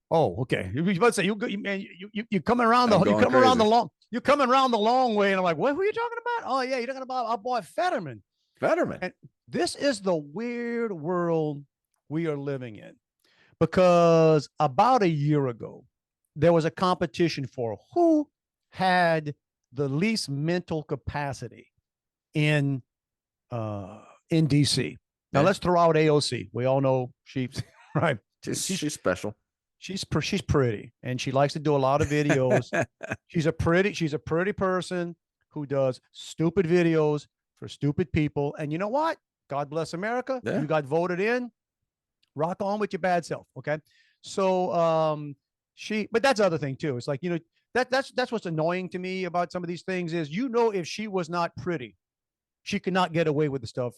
Oh, okay. You about to say you coming around you're coming around the long way, and I'm like, what? Who are you talking about? Oh yeah, you're talking about our boy Fetterman. And this is the weird world we are living in, because about a year ago, there was a competition for who had the least mental capacity in DC. Now let's throw out AOC. We all know she's right. She's special. She's pretty, and she likes to do a lot of videos. She's a pretty person who does stupid videos for stupid people. And you know what? God bless America. Yeah. You got voted in. Rock on with your bad self. Okay. So but that's the other thing too. It's like, that's what's annoying to me about some of these things is, if she was not pretty, she could not get away with the stuff.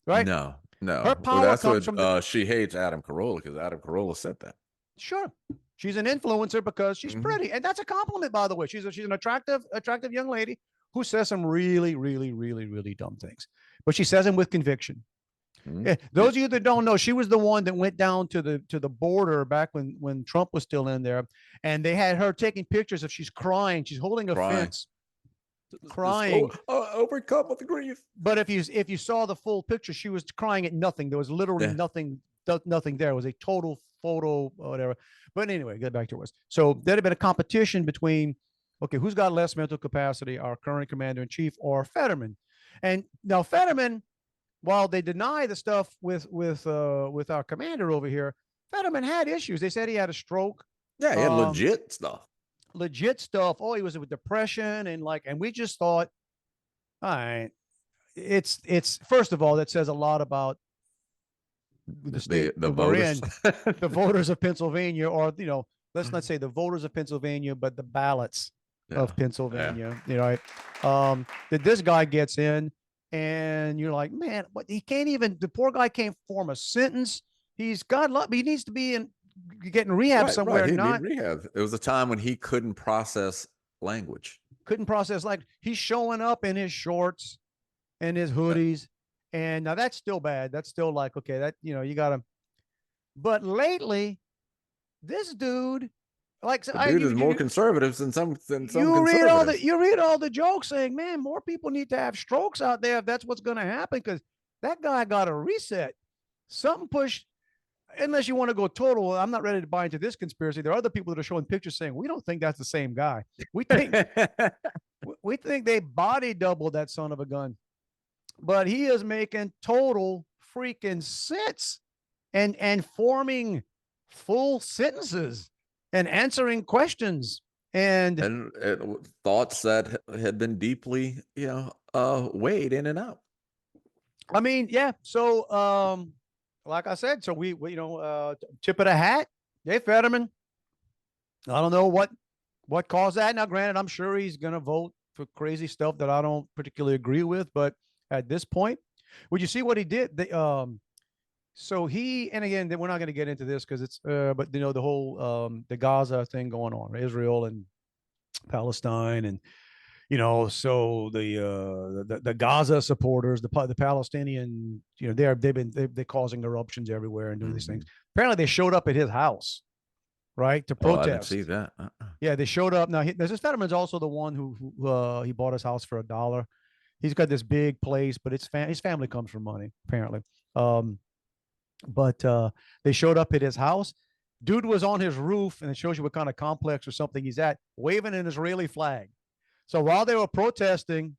Right? No. Her power comes from she hates Adam Carolla because Adam Carolla said that. Sure. She's an influencer because she's pretty. And that's a compliment, by the way. She's an attractive young lady who says some really, really, really, really dumb things. But she says them with conviction. Yeah, those of you that don't know, she was the one that went down to the border back when Trump was still in there, and they had her taking pictures of she's crying. She's holding a fence. Crying. Overcome with the grief. But if you saw the full picture, she was crying at nothing. There was literally nothing there. It was a total photo, whatever. But anyway, get back to us. So there had been a competition between, okay, who's got less mental capacity, our current commander in chief or Fetterman? And now Fetterman, while they deny the stuff with our commander over here, Fetterman had issues. They said he had a stroke. Yeah, he had legit stuff. legit stuff. Oh, he was with depression and we just thought, all right, it's first of all, that says a lot about the state the that we're voters. in, the voters of Pennsylvania, or let's not say the voters of Pennsylvania, but the ballots Yeah. of Pennsylvania. That this guy gets in, and you're like, man, what? He can't even. The poor guy can't form a sentence. He's got luck. He needs to be getting rehab somewhere. Right. He Not need rehab. It was a time when he couldn't process language. couldn't process, like, he's showing up in his shorts and his hoodies. And now that's still bad. That's still like, okay, that, you gotta, but lately this dude, like, The dude is more conservative than some you read conservatives. all the jokes saying, man, more people need to have strokes out there if that's what's going to happen, because that guy got a reset. Something pushed, unless you want to go total. I'm not ready to buy into this conspiracy. There are other people that are showing pictures saying, we don't think that's the same guy. We think we think they body doubled that son of a gun, but he is making total freaking sense and forming full sentences and answering questions and thoughts that had been deeply, weighed in and out. I mean, yeah. So, like I said, so we tip of the hat, Dave Fetterman. I don't know what caused that. Now, granted, I'm sure he's going to vote for crazy stuff that I don't particularly agree with, but at this point, would you see what he did? So he, and again, we're not going to get into this because it's, but the whole the Gaza thing going on, right? Israel and Palestine, and so the Gaza supporters, the Palestinian, they're causing eruptions everywhere and doing these things. Apparently, they showed up at his house, right, to protest. I didn't see that. Yeah, they showed up. Now, this Fetterman's also the one who he bought his house for $1. He's got this big place, but his family comes from money, apparently. But they showed up at his house. Dude was on his roof, and it shows you what kind of complex or something he's at, waving an Israeli flag. So while they were protesting,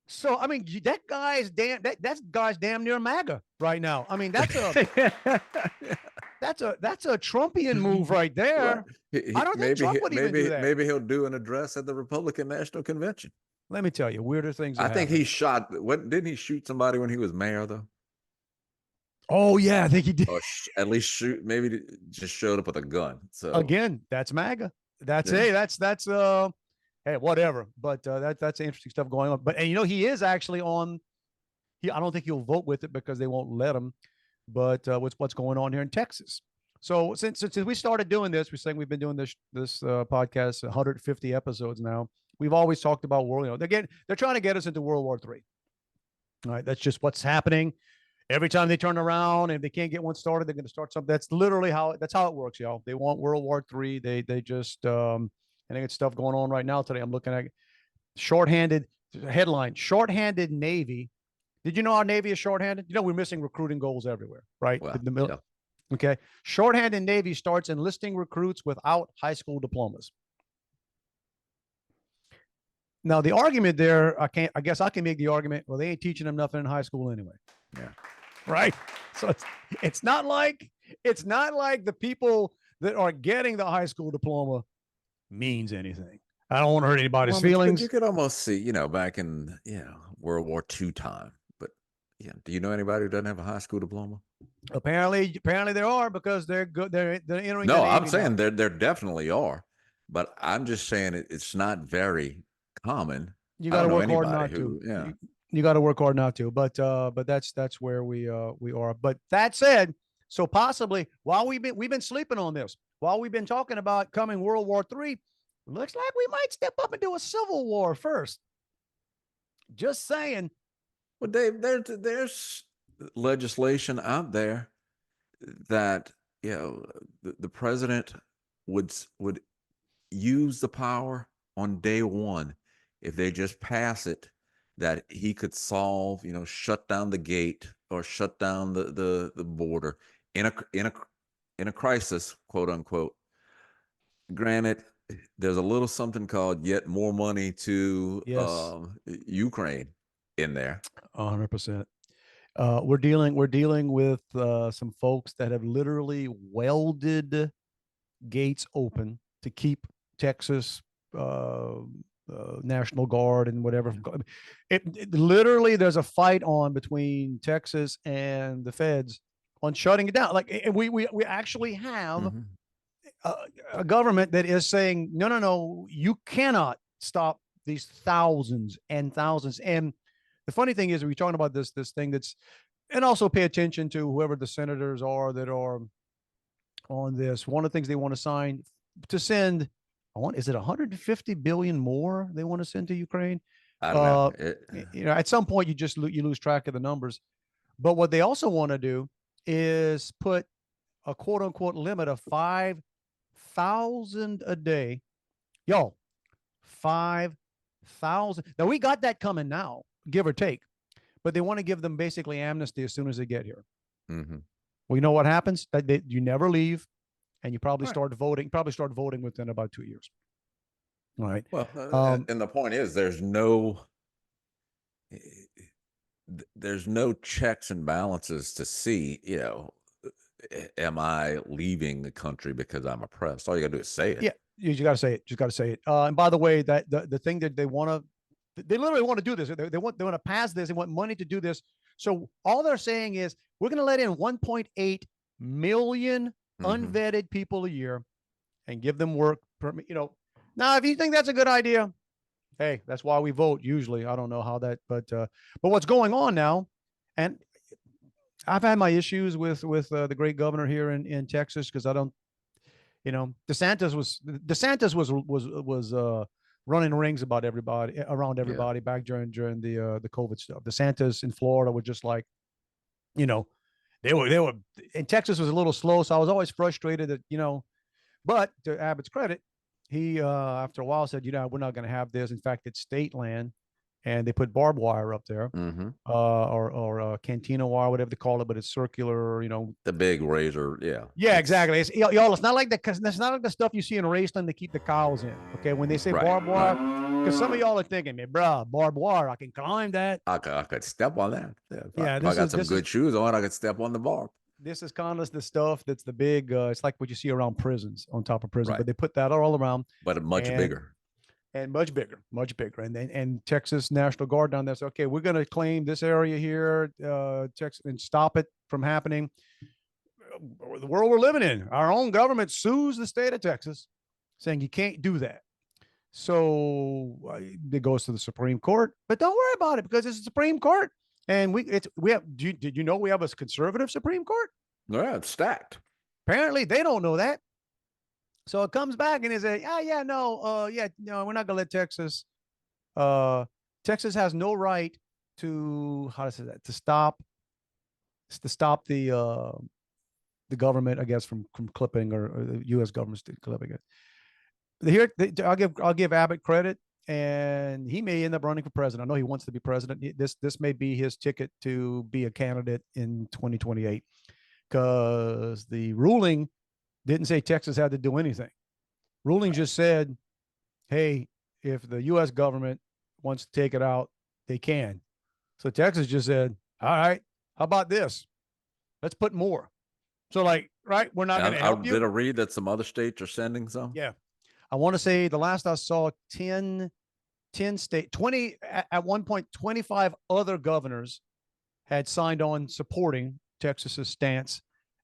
so I mean, that guy's damn near MAGA right now. I mean, that's a that's a Trumpian move right there. I don't think Trump would even do that. Maybe he'll do an address at the Republican National Convention. Let me tell you, weirder things. I think he shot. What didn't he shoot somebody when he was mayor though? Oh yeah, I think he did. Or at least shoot. Maybe just showed up with a gun. So again, that's MAGA. That's hey, whatever. But that's interesting stuff going on. But he is actually on. I don't think he'll vote with it because they won't let him. But what's going on here in Texas? So since we started doing this, we're saying we've been doing this podcast 150 episodes now. We've always talked about world. Again, they're trying to get us into World War III. All right, that's just what's happening. Every time they turn around, and if they can't get one started, they're going to start something. That's literally how it works, y'all. They want World War III. They just I think it's stuff going on right now today. I'm looking at shorthanded headline: shorthanded Navy. Did you know our Navy is shorthanded? We're missing recruiting goals everywhere, right? Well, yeah. Okay. Shorthanded Navy starts enlisting recruits without high school diplomas. Now, the argument there, I guess I can make the argument, well, they ain't teaching them nothing in high school anyway. Yeah. Right. So it's not like the people that are getting the high school diploma means anything. I don't want to hurt anybody's feelings. But you could almost see, back in, World War II time. But do you know anybody who doesn't have a high school diploma? Apparently there are, because they're good. They're entering. No, I'm saying there definitely are, but I'm just saying it's not very common. You got to work hard not to. Yeah. You got to work hard not to. But that's where we are. But that said, so possibly while we've been sleeping on this, while we've been talking about coming World War III, looks like we might step up and do a civil war first. Just saying. Well, Dave, there's legislation out there that the president would use the power on day one if they just pass it, that he could solve, shut down the gate or shut down the border in a crisis, quote unquote. Granted, there's a little something called yet more money to Ukraine in there. 100%. We're dealing with some folks that have literally welded gates open to keep Texas National Guard and whatever. It literally, there's a fight on between Texas and the feds on shutting it down. Like, and we actually have a government that is saying, no, no, no, you cannot stop these thousands and thousands. And the funny thing is, we're talking about this thing that's, and also pay attention to whoever the senators are that are on this. One of the things they want to sign to send, is it 150 billion more they want to send to Ukraine? I don't know. You know, at some point you lose track of the numbers. But what they also want to do is put a quote unquote limit of 5,000 a day. Yo, 5,000. Now we got that coming now, give or take, but they want to give them basically amnesty as soon as they get here. Mm-hmm. Well, you know what happens? That you never leave, and you probably start voting. Probably start voting within about 2 years. All right. Well, and the point is, there's no checks and balances to see, you know, am I leaving the country because I'm oppressed? All you got to do is say it. Yeah, you got to say it. Just got to say it. And by the way, that the thing that they literally want to do this. They want to pass this. They want money to do this. So all they're saying is, we're going to let in 1.8 million unvetted people a year and give them work permit. You know, now if you think that's a good idea, hey, that's why we vote usually. I don't know how that, but what's going on now, and I've had my issues with the great governor here in Texas, because I don't, you know, DeSantis was running rings about everybody around everybody back during the COVID stuff. DeSantis in Florida were just like, you know, they were, and Texas was a little slow. So I was always frustrated that, you know, but to Abbott's credit, he, after a while said, you know, we're not going to have this. In fact, it's state land, and they put barbed wire up there, or cantina wire, whatever they call it, but it's circular, you know, the big razor. Yeah. Yeah, exactly. It's, y'all, it's not like it's not like the stuff you see in racing to keep the cows in. Okay. When they say barbed wire, because some of y'all are thinking, man, bro, barbed wire, I can climb that. I could step on that. Yeah. If I got some good shoes on, I could step on the barb. This is kind of the stuff that's the big, it's like what you see around prisons, on top of prison, Right. but they put that all around. But much bigger. And much bigger. And Texas National Guard down there said, okay, we're going to claim this area here, Texas, and stop it from happening. The world we're living in, our own government sues the state of Texas, saying you can't do that. So it goes to the Supreme Court, but don't worry about it, because it's the Supreme Court, and did you know we have a conservative Supreme Court? Yeah, it's stacked. Apparently they don't know that. So it comes back and they say, we're not gonna let Texas. Texas has no right to, how to say that, to stop the government, I guess, from clipping, or the U.S. government clipping it. I'll give Abbott credit, and he may end up running for president. I know he wants to be president. This may be his ticket to be a candidate in 2028, because the ruling didn't say Texas had to do anything. Ruling just said, hey, if the U.S. government wants to take it out, they can. So Texas just said, all right, how about this? Let's put more. So, like, right, we're not going to help you. Did I read that some other states are sending some? Yeah. I want to say the last I saw, 10 state, 20, at one point, 25 other governors had signed on supporting Texas's stance.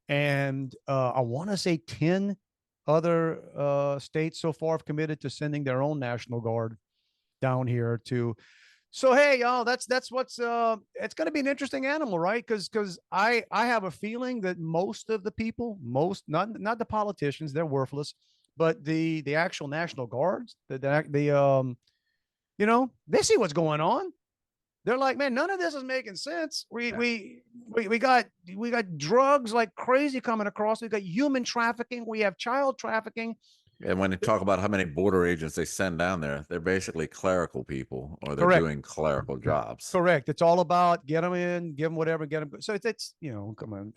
And I want to say 10 other states so far have committed to sending their own National Guard down here to. So, hey, y'all, that's what's it's going to be an interesting animal, right? Because I have a feeling that most of the people, not the politicians, they're worthless, but the actual National Guards, you know, they see what's going on. They're like, man, none of this is making sense. We got drugs like crazy coming across. We got human trafficking. We have child trafficking. And when they talk about how many border agents they send down there, they're basically clerical people, or they're doing clerical jobs. Correct. It's all about get them in, give them whatever, get them. So it's you know, come on,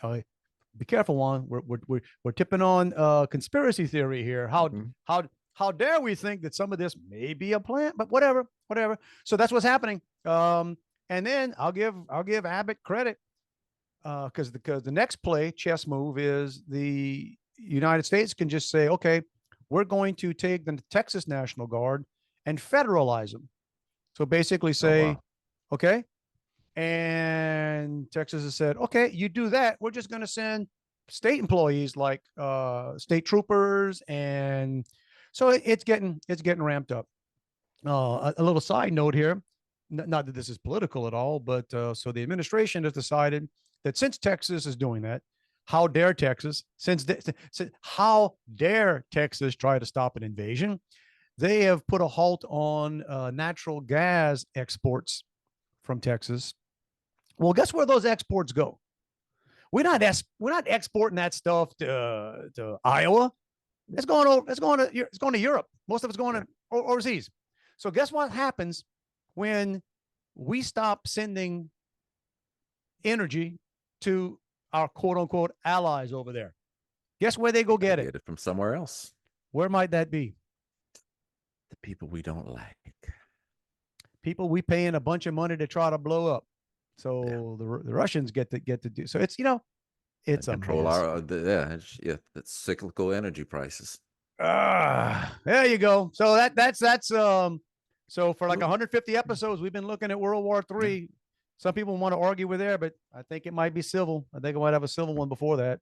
be careful, Juan. We're tipping on conspiracy theory here. How dare we think that some of this may be a plan? But whatever. So that's what's happening. And then I'll give Abbott credit, because the next chess move is the United States can just say, okay, we're going to take the Texas National Guard and federalize them. So basically say, wow. okay. And Texas has said, okay, you do that. We're just going to send state employees like state troopers. And so it's getting ramped up. A little side note here, not that this is political at all, but so the administration has decided that since Texas is doing that, how dare Texas, how dare Texas try to stop an invasion? They have put a halt on natural gas exports from Texas. Well, guess where those exports go? We're not exporting that stuff to Iowa. It's going over. It's going to Europe. Most of it's going to overseas. So guess what happens when we stop sending energy to our quote unquote allies over there? Guess where they go get it? Get it from somewhere else. Where might that be? The people we don't like. People we paying a bunch of money to try to blow up. So the Russians get to do. So it's it's a control mess. our that's cyclical energy prices. There you go. So that's so for like 150 episodes, we've been looking at World War III. Some people want to argue with there, but I think it might be civil. I think I might have a civil one before that.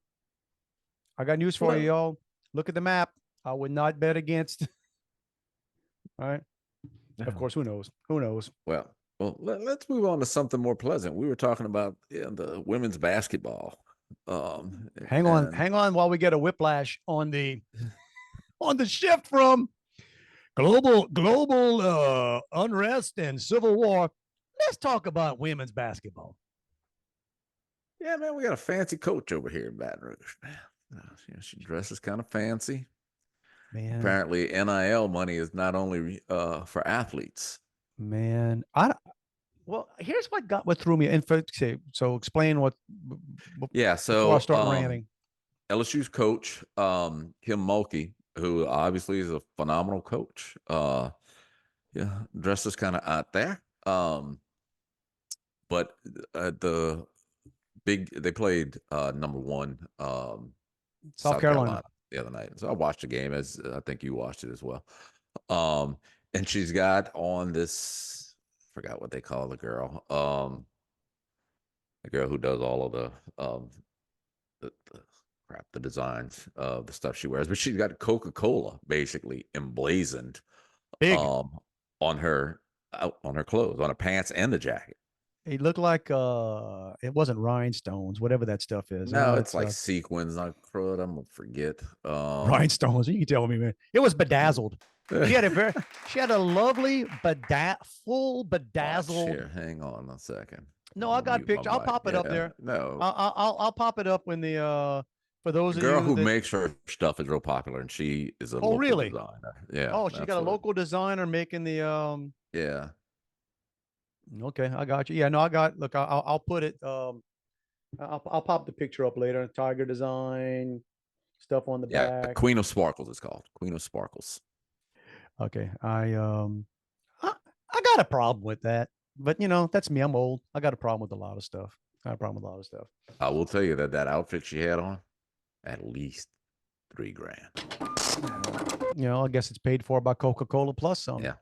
I got news for you, y'all. Look at the map. I would not bet against. All right. Of course, who knows? Who knows? Well, let's move on to something more pleasant. We were talking about the women's basketball. Hang on while we get a whiplash on the shift from global unrest and civil war. Let's talk about women's basketball. Yeah, man, we got a fancy coach over here in Baton Rouge, man. She dresses kind of fancy. Man, apparently NIL money is not only for athletes. Man, well, here's what threw me. And so explain what. Yeah, so before I start ranting. LSU's coach, Kim Mulkey, who obviously is a phenomenal coach. Dresses kind of out there. But they played number one South Carolina the other night. So I watched the game, as I think you watched it as well. And she's got on this, forgot what they call the girl. The girl who does all of the designs of the stuff she wears, but she's got Coca-Cola basically emblazoned big on her clothes, on her pants and the jacket. It looked like it wasn't rhinestones, whatever that stuff is. No, it's like sequins. I'm gonna forget. Rhinestones. You can tell me, man. It was bedazzled. She had a lovely full bedazzled. Here, hang on a second. No, I got a picture. I'll pop it up there. No, I'll pop it up when the for those girl of you who makes her stuff is real popular, and she is a local designer. Yeah. Oh, she's got a local designer making the Yeah. Okay, I got you. Yeah, no, I got. Look, I'll put it. I'll pop the picture up later. Tiger design stuff on the back. Queen of Sparkles is called Queen of Sparkles. Okay, I got a problem with that, but that's me. I'm old. I got a problem with a lot of stuff. I will tell you that outfit she had on, at least $3,000. I guess it's paid for by Coca-Cola plus some. Yeah.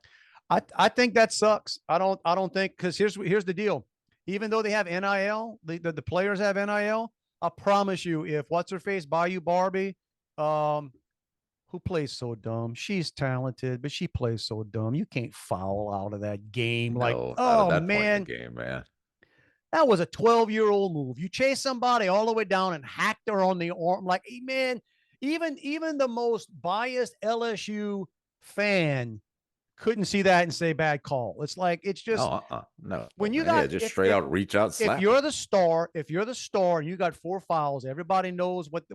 I think that sucks. I don't think, because here's the deal. Even though they have NIL, the players have NIL. I promise you, if what's her face, Bayou Barbie, who plays so dumb. She's talented, but she plays so dumb. You can't foul out of that game. Man, game, man. That was a 12-year-old move. You chase somebody all the way down and hacked her on the arm. Like, man, even the most biased LSU fan couldn't see that and say bad call. It's like, it's just no. When you got just straight out reach out, slap. If you're the star and you got 4 fouls, everybody knows what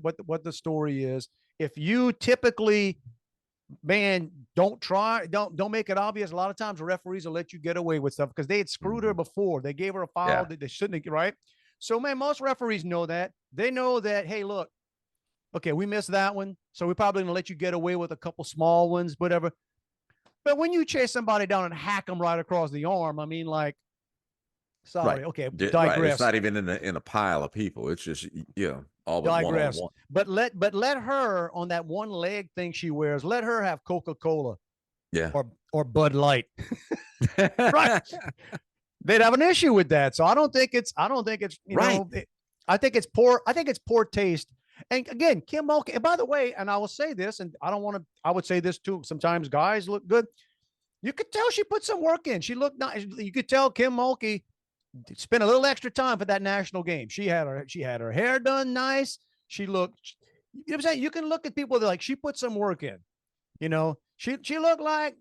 the story is. If you typically, man, don't make it obvious. A lot of times the referees will let you get away with stuff because they had screwed her before. They gave her a foul that they shouldn't have, right? So, man, most referees know that. They know that, hey, look, okay, we missed that one, so we're probably going to let you get away with a couple small ones, whatever. But when you chase somebody down and hack them right across the arm, I mean, like, Sorry. Okay. Right. It's Digress. not even in a pile of people. It's just all but one on Digress. one. But let her on that one leg thing she wears. Let her have Coca-Cola Yeah. or Bud Light. Right. They'd have an issue with that. So I don't think it's Right. I think it's poor taste. And again, Kim Mulkey, and by the way, and I will say this, and I would say this too. Sometimes guys look good. You could tell she put some work in. She looked nice. You could tell Kim Mulkey spent a little extra time for that national game. She had her hair done nice. She looked, you know what I'm saying? You can look at people that like, she put some work in, she looked like,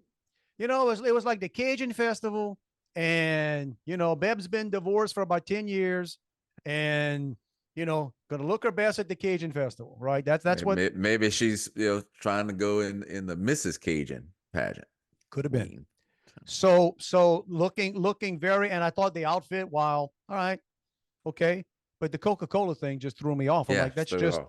it was like the Cajun festival. And, Beb's been divorced for about 10 years and, going to look her best at the Cajun festival, right? That's what maybe she's, trying to go in the Mrs. Cajun pageant. could have been. So looking very, and I thought the outfit, wow, all right, okay. But the Coca-Cola thing just threw me off. I'm like, that's just,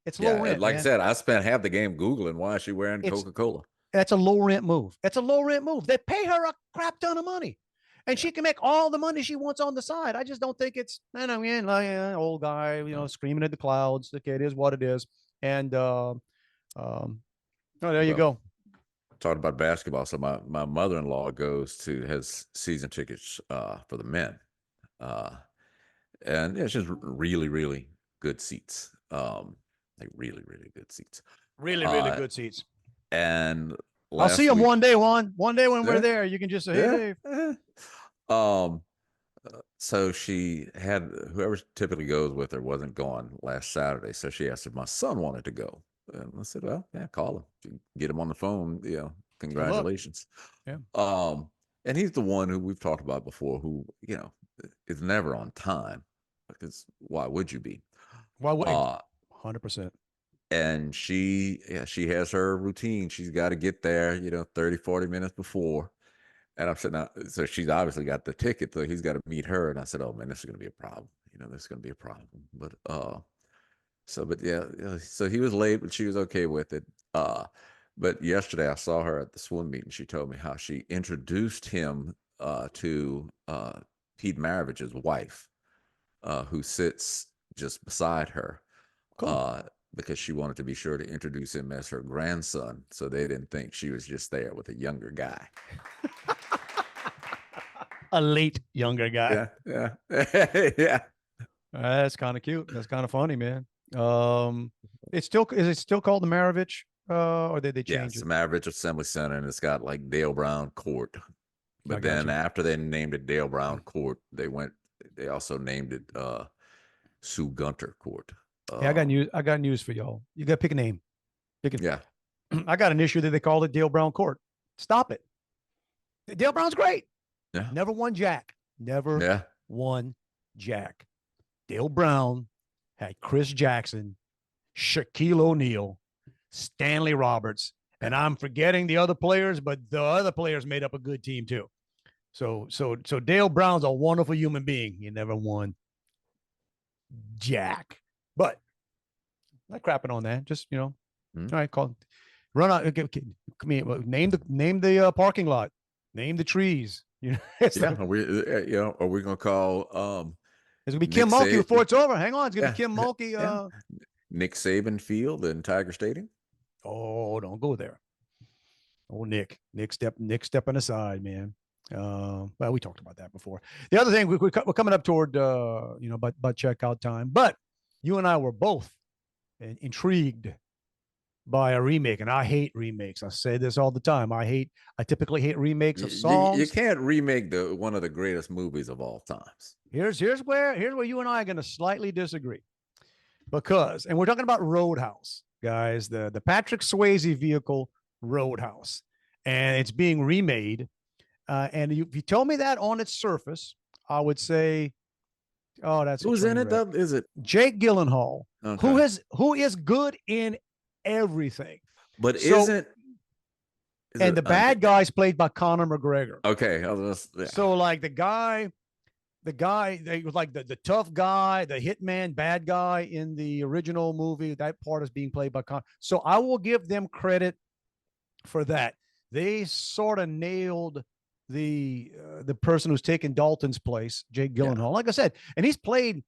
it's low rent. Like man. I said, I spent half the game Googling why is she wearing Coca-Cola. That's a low rent move. It's a low rent move. They pay her a crap ton of money, and she can make all the money she wants on the side. I just don't think it's. Old guy, screaming at the clouds. Okay, it is what it is. And there you go. Talking about basketball. So my mother-in-law has season tickets for the men, and it's just really really good seats. Like really really good seats. Really good seats. And I'll see them one day, Juan. One day when we're there, you can just say, "Hey, Dave." So she had whoever typically goes with her wasn't gone last Saturday, so she asked if my son wanted to go, and I said, "Well, yeah, call him, get him on the phone. Congratulations." Yeah. And he's the one who we've talked about before, who is never on time, because why would you be? Why would 100%? And she has her routine. She's got to get there, 30, 40 minutes before. And I'm sitting out. So she's obviously got the ticket, so he's got to meet her. And I said, oh man, this is going to be a problem. This is going to be a problem. But, so he was late, but she was okay with it. But yesterday I saw her at the swim meet and she told me how she introduced him, to, Pete Maravich's wife, who sits just beside her. Cool. Because she wanted to be sure to introduce him as her grandson, so they didn't think she was just there with a younger guy. A late younger guy. Yeah. Yeah. That's kind of cute. That's kind of funny, man. Is it still called the Maravich? Or did they change it? It's the Maravich Assembly Center, and it's got like Dale Brown Court. But then after they named it Dale Brown Court, they also named it Sue Gunter Court. I got news for y'all. You got to pick a name. Yeah. I got an issue that they called it Dale Brown Court. Stop it. Dale Brown's great. Yeah. Never won Jack. Won Jack. Dale Brown had Chris Jackson, Shaquille O'Neal, Stanley Roberts, and I'm forgetting the other players, but the other players made up a good team too. So Dale Brown's a wonderful human being. He never won Jack. But not crapping on that. Just, all right, run out. Name the parking lot. Name the trees. Are we going to call it's gonna be Kim Mulkey before it's over. Hang on, it's gonna be Kim Mulkey. Nick Saban Field in Tiger Stadium. Oh, don't go there. Oh, Nick stepping aside, man. Well, we talked about that before. The other thing, we're coming up toward butt checkout time, but you and I were both intrigued by a remake, and I hate remakes. I say this all the time. I typically hate remakes of songs. You can't remake one of the greatest movies of all times. Here's where you and I are going to slightly disagree, because, and we're talking about Roadhouse, guys, the Patrick Swayze vehicle Roadhouse, and it's being remade. And if you tell me that on its surface, I would say, oh, that's who's in it? Is it Jake Gyllenhaal, okay, who is good in everything, but the bad guy's played by Conor McGregor. Okay, so like the guy, they was like the tough guy, the hitman bad guy in the original movie. That part is being played by Conor. So I will give them credit for that. They sort of nailed the person who's taken Dalton's place, Jake Gyllenhaal. Like I said, and he's played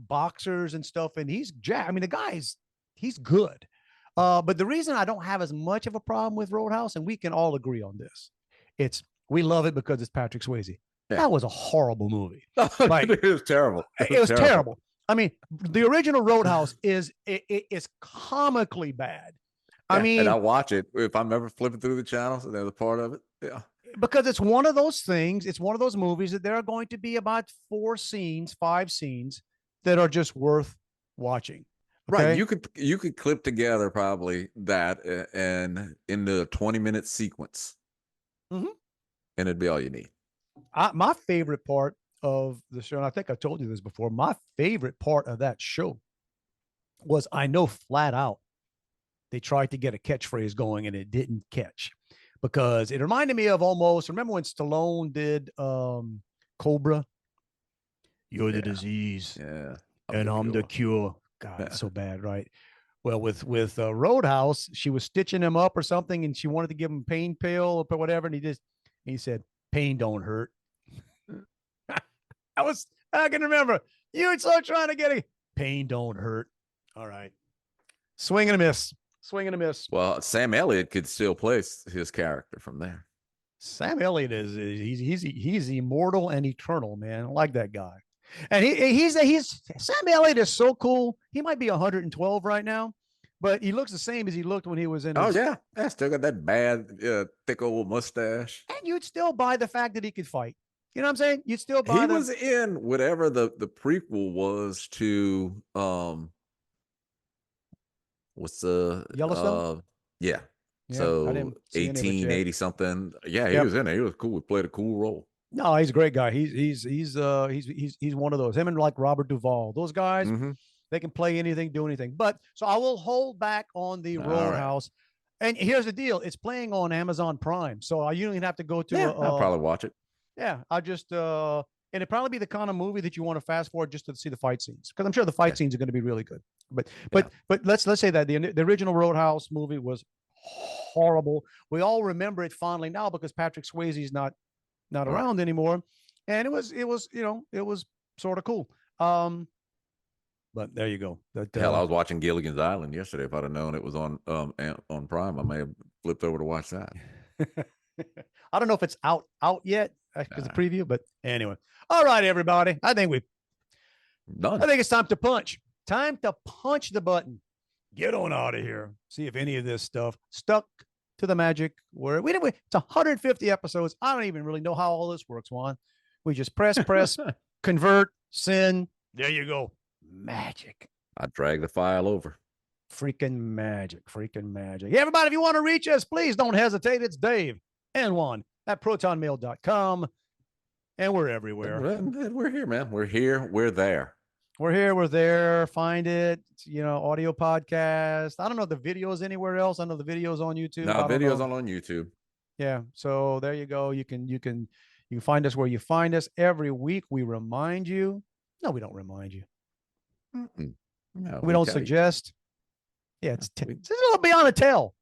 boxers and stuff, and he's I mean, he's good. But the reason I don't have as much of a problem with Roadhouse, and we can all agree on this, we love it because it's Patrick Swayze. Yeah. That was a horrible movie. Like, it was terrible. It was terrible. I mean, the original Roadhouse is comically bad. Yeah, I mean, and I watch it if I'm ever flipping through the channels and there's a part of it. Yeah. Because it's one of those things, it's one of those movies that there are going to be about 5 scenes that are just worth watching. Okay? Right. You could clip together probably that and in the 20-minute sequence. Mm-hmm. And it'd be all you need. My favorite part of the show, and I think I told you this before, my favorite part of that show was, I know flat out they tried to get a catchphrase going and it didn't catch, because it reminded me of almost, remember when Stallone did Cobra? You're the disease. Yeah. And I'm the cure. God, it's so bad, right? Well, with Roadhouse, she was stitching him up or something, and she wanted to give him a pain pill or whatever, and he said, "Pain don't hurt." I can remember you were so trying to get pain don't hurt. All right, swing and a miss. Well, Sam Elliott could still play his character from there. Sam Elliott he's immortal and eternal, man. I like that guy. And he's Sam Elliott is so cool. He might be 112 right now, but he looks the same as he looked when he was in. Yeah, still got that bad thick old mustache. And you'd still buy the fact that he could fight. You know what I'm saying? You'd still buy. He was in whatever the prequel was to what's the Yellowstone? Yeah. So 1880 something. Yeah, he was in it. He was cool. He played a cool role. No, he's a great guy. He's one of those. Him and like Robert Duvall. Those guys, they can play anything, do anything. But so I will hold back on the Roadhouse. Right. And here's the deal: it's playing on Amazon Prime, so you don't even have to go to. I'll probably watch it. Yeah, I just and it'd probably be the kind of movie that you want to fast forward just to see the fight scenes, because I'm sure the fight scenes are going to be really good. But let's say that the original Roadhouse movie was horrible. We all remember it fondly now because Patrick Swayze's not around anymore, and it was sort of cool. But there you go. Hell, I was watching Gilligan's Island yesterday. If I'd have known it was on Prime, I may have flipped over to watch that. I don't know if it's out yet because the preview, but anyway. All right, everybody. I think it's time to punch. Time to punch the button. Get on out of here. See if any of this stuff stuck to the magic word. It's 150 episodes. I don't even really know how all this works, Juan. We just press, convert, send. There you go. Magic. I drag the file over. Freaking magic. Yeah, everybody, if you want to reach us, please don't hesitate. It's Dave and Juan at protonmail.com. And we're everywhere. We're here, man. We're here. We're there. We're there. Find it, audio podcast. I don't know if the video is anywhere else. I know the video's on YouTube. No, video's on YouTube. Yeah. So there you go. You can find us where you find us. Every week we remind you. No, we don't remind you. No, we don't suggest. Yeah, it's a little beyond a tell.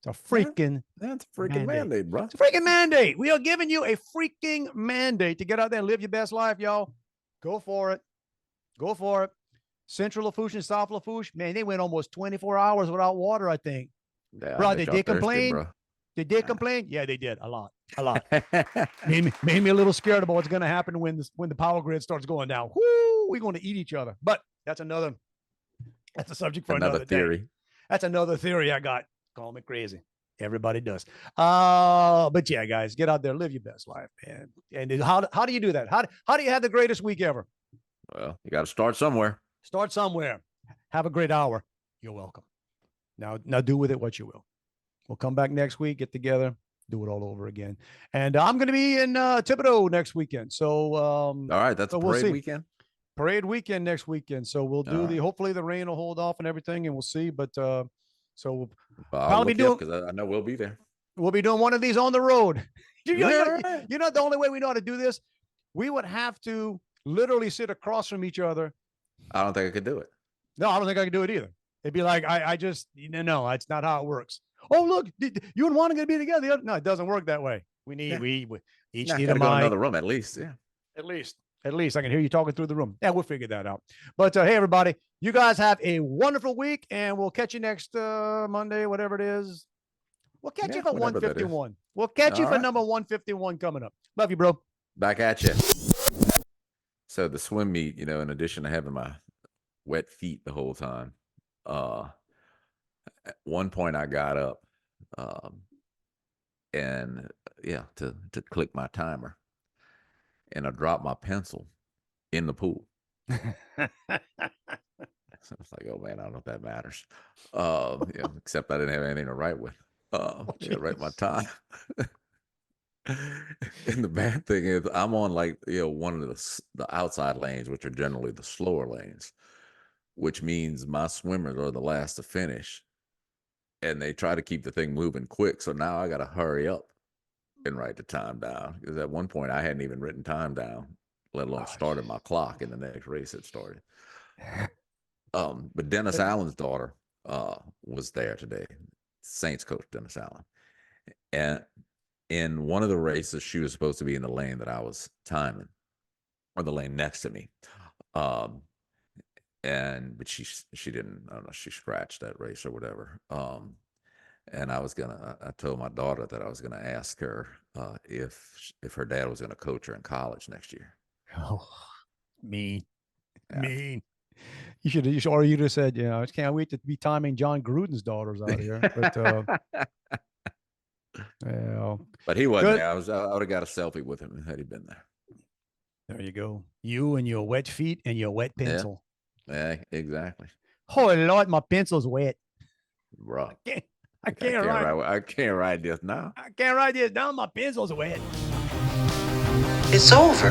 It's a freaking that's a freaking mandate, bro. It's a freaking mandate. We are giving you a freaking mandate to get out there and live your best life, y'all. Go for it. Central Lafourche and South Lafourche, man, they went almost 24 hours without water, I think. Yeah, bro, did they complain? Bro. Did they complain? Yeah, they did. A lot. made me a little scared about what's going to happen when the power grid starts going down. Whoo, we're going to eat each other. But that's a subject for another theory. Day. That's another theory I got. Call me crazy. Everybody does. But yeah, guys, get out there, live your best life, man. And how do you do that? How do you have the greatest week ever? Well, you got to start somewhere. Start somewhere. Have a great hour. You're welcome. Now do with it what you will. We'll come back next week, get together, do it all over again. And I'm going to be in Thibodaux next weekend. So, all right, that's a parade weekend. Parade weekend next weekend. So we'll do hopefully the rain will hold off and everything, and we'll see. But so we'll probably be doing, because I know we'll be there. We'll be doing one of these on the road. You know, the only way we know how to do this, we would have to literally sit across from each other. I don't think I could do it. No, I don't think I could do it either. It'd be like, I just, no, that's not how it works. Oh, look, you and Juan are going to be together. No, it doesn't work that way. We need Yeah. we each Nah, need a gotta go to mic. another room at least. Yeah. At least I can hear you talking through the room. Yeah, we'll figure that out. But hey, everybody, you guys have a wonderful week, and we'll catch you next Monday, whatever it is. We'll catch Yeah, you for whatever that is. 151. We'll catch you All for right. number 151 coming up. Love you, bro. Back at you. So the swim meet, in addition to having my wet feet the whole time, at one point I got up, and to click my timer, and I dropped my pencil in the pool. So it's like, oh man, I don't know if that matters. Except I didn't have anything to write with. Write my time. And the bad thing is, I'm on one of the outside lanes, which are generally the slower lanes, which means my swimmers are the last to finish, and they try to keep the thing moving quick. So now I got to hurry up and write the time down, because at one point I hadn't even written time down, let alone started my clock, and the next race had started. But Dennis Allen's daughter was there today, Saints coach Dennis Allen, and in one of the races she was supposed to be in the lane that I was timing, or the lane next to me, but she didn't. I don't know, she scratched that race or whatever. And I told my daughter that I was gonna ask her if her dad was gonna coach her in college next year. Oh, mean. Yeah. Mean. You should have said, I just can't wait to be timing John Gruden's daughters out here. But But he wasn't good. there. I would have got a selfie with him had he been there. There you go. You and your wet feet and your wet pencil. Yeah, exactly. Oh Lord, my pencil's wet. Bro. I can't write. I can't write this now. I can't write this down. My pencil's wet. It's over.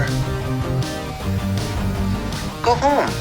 Go home.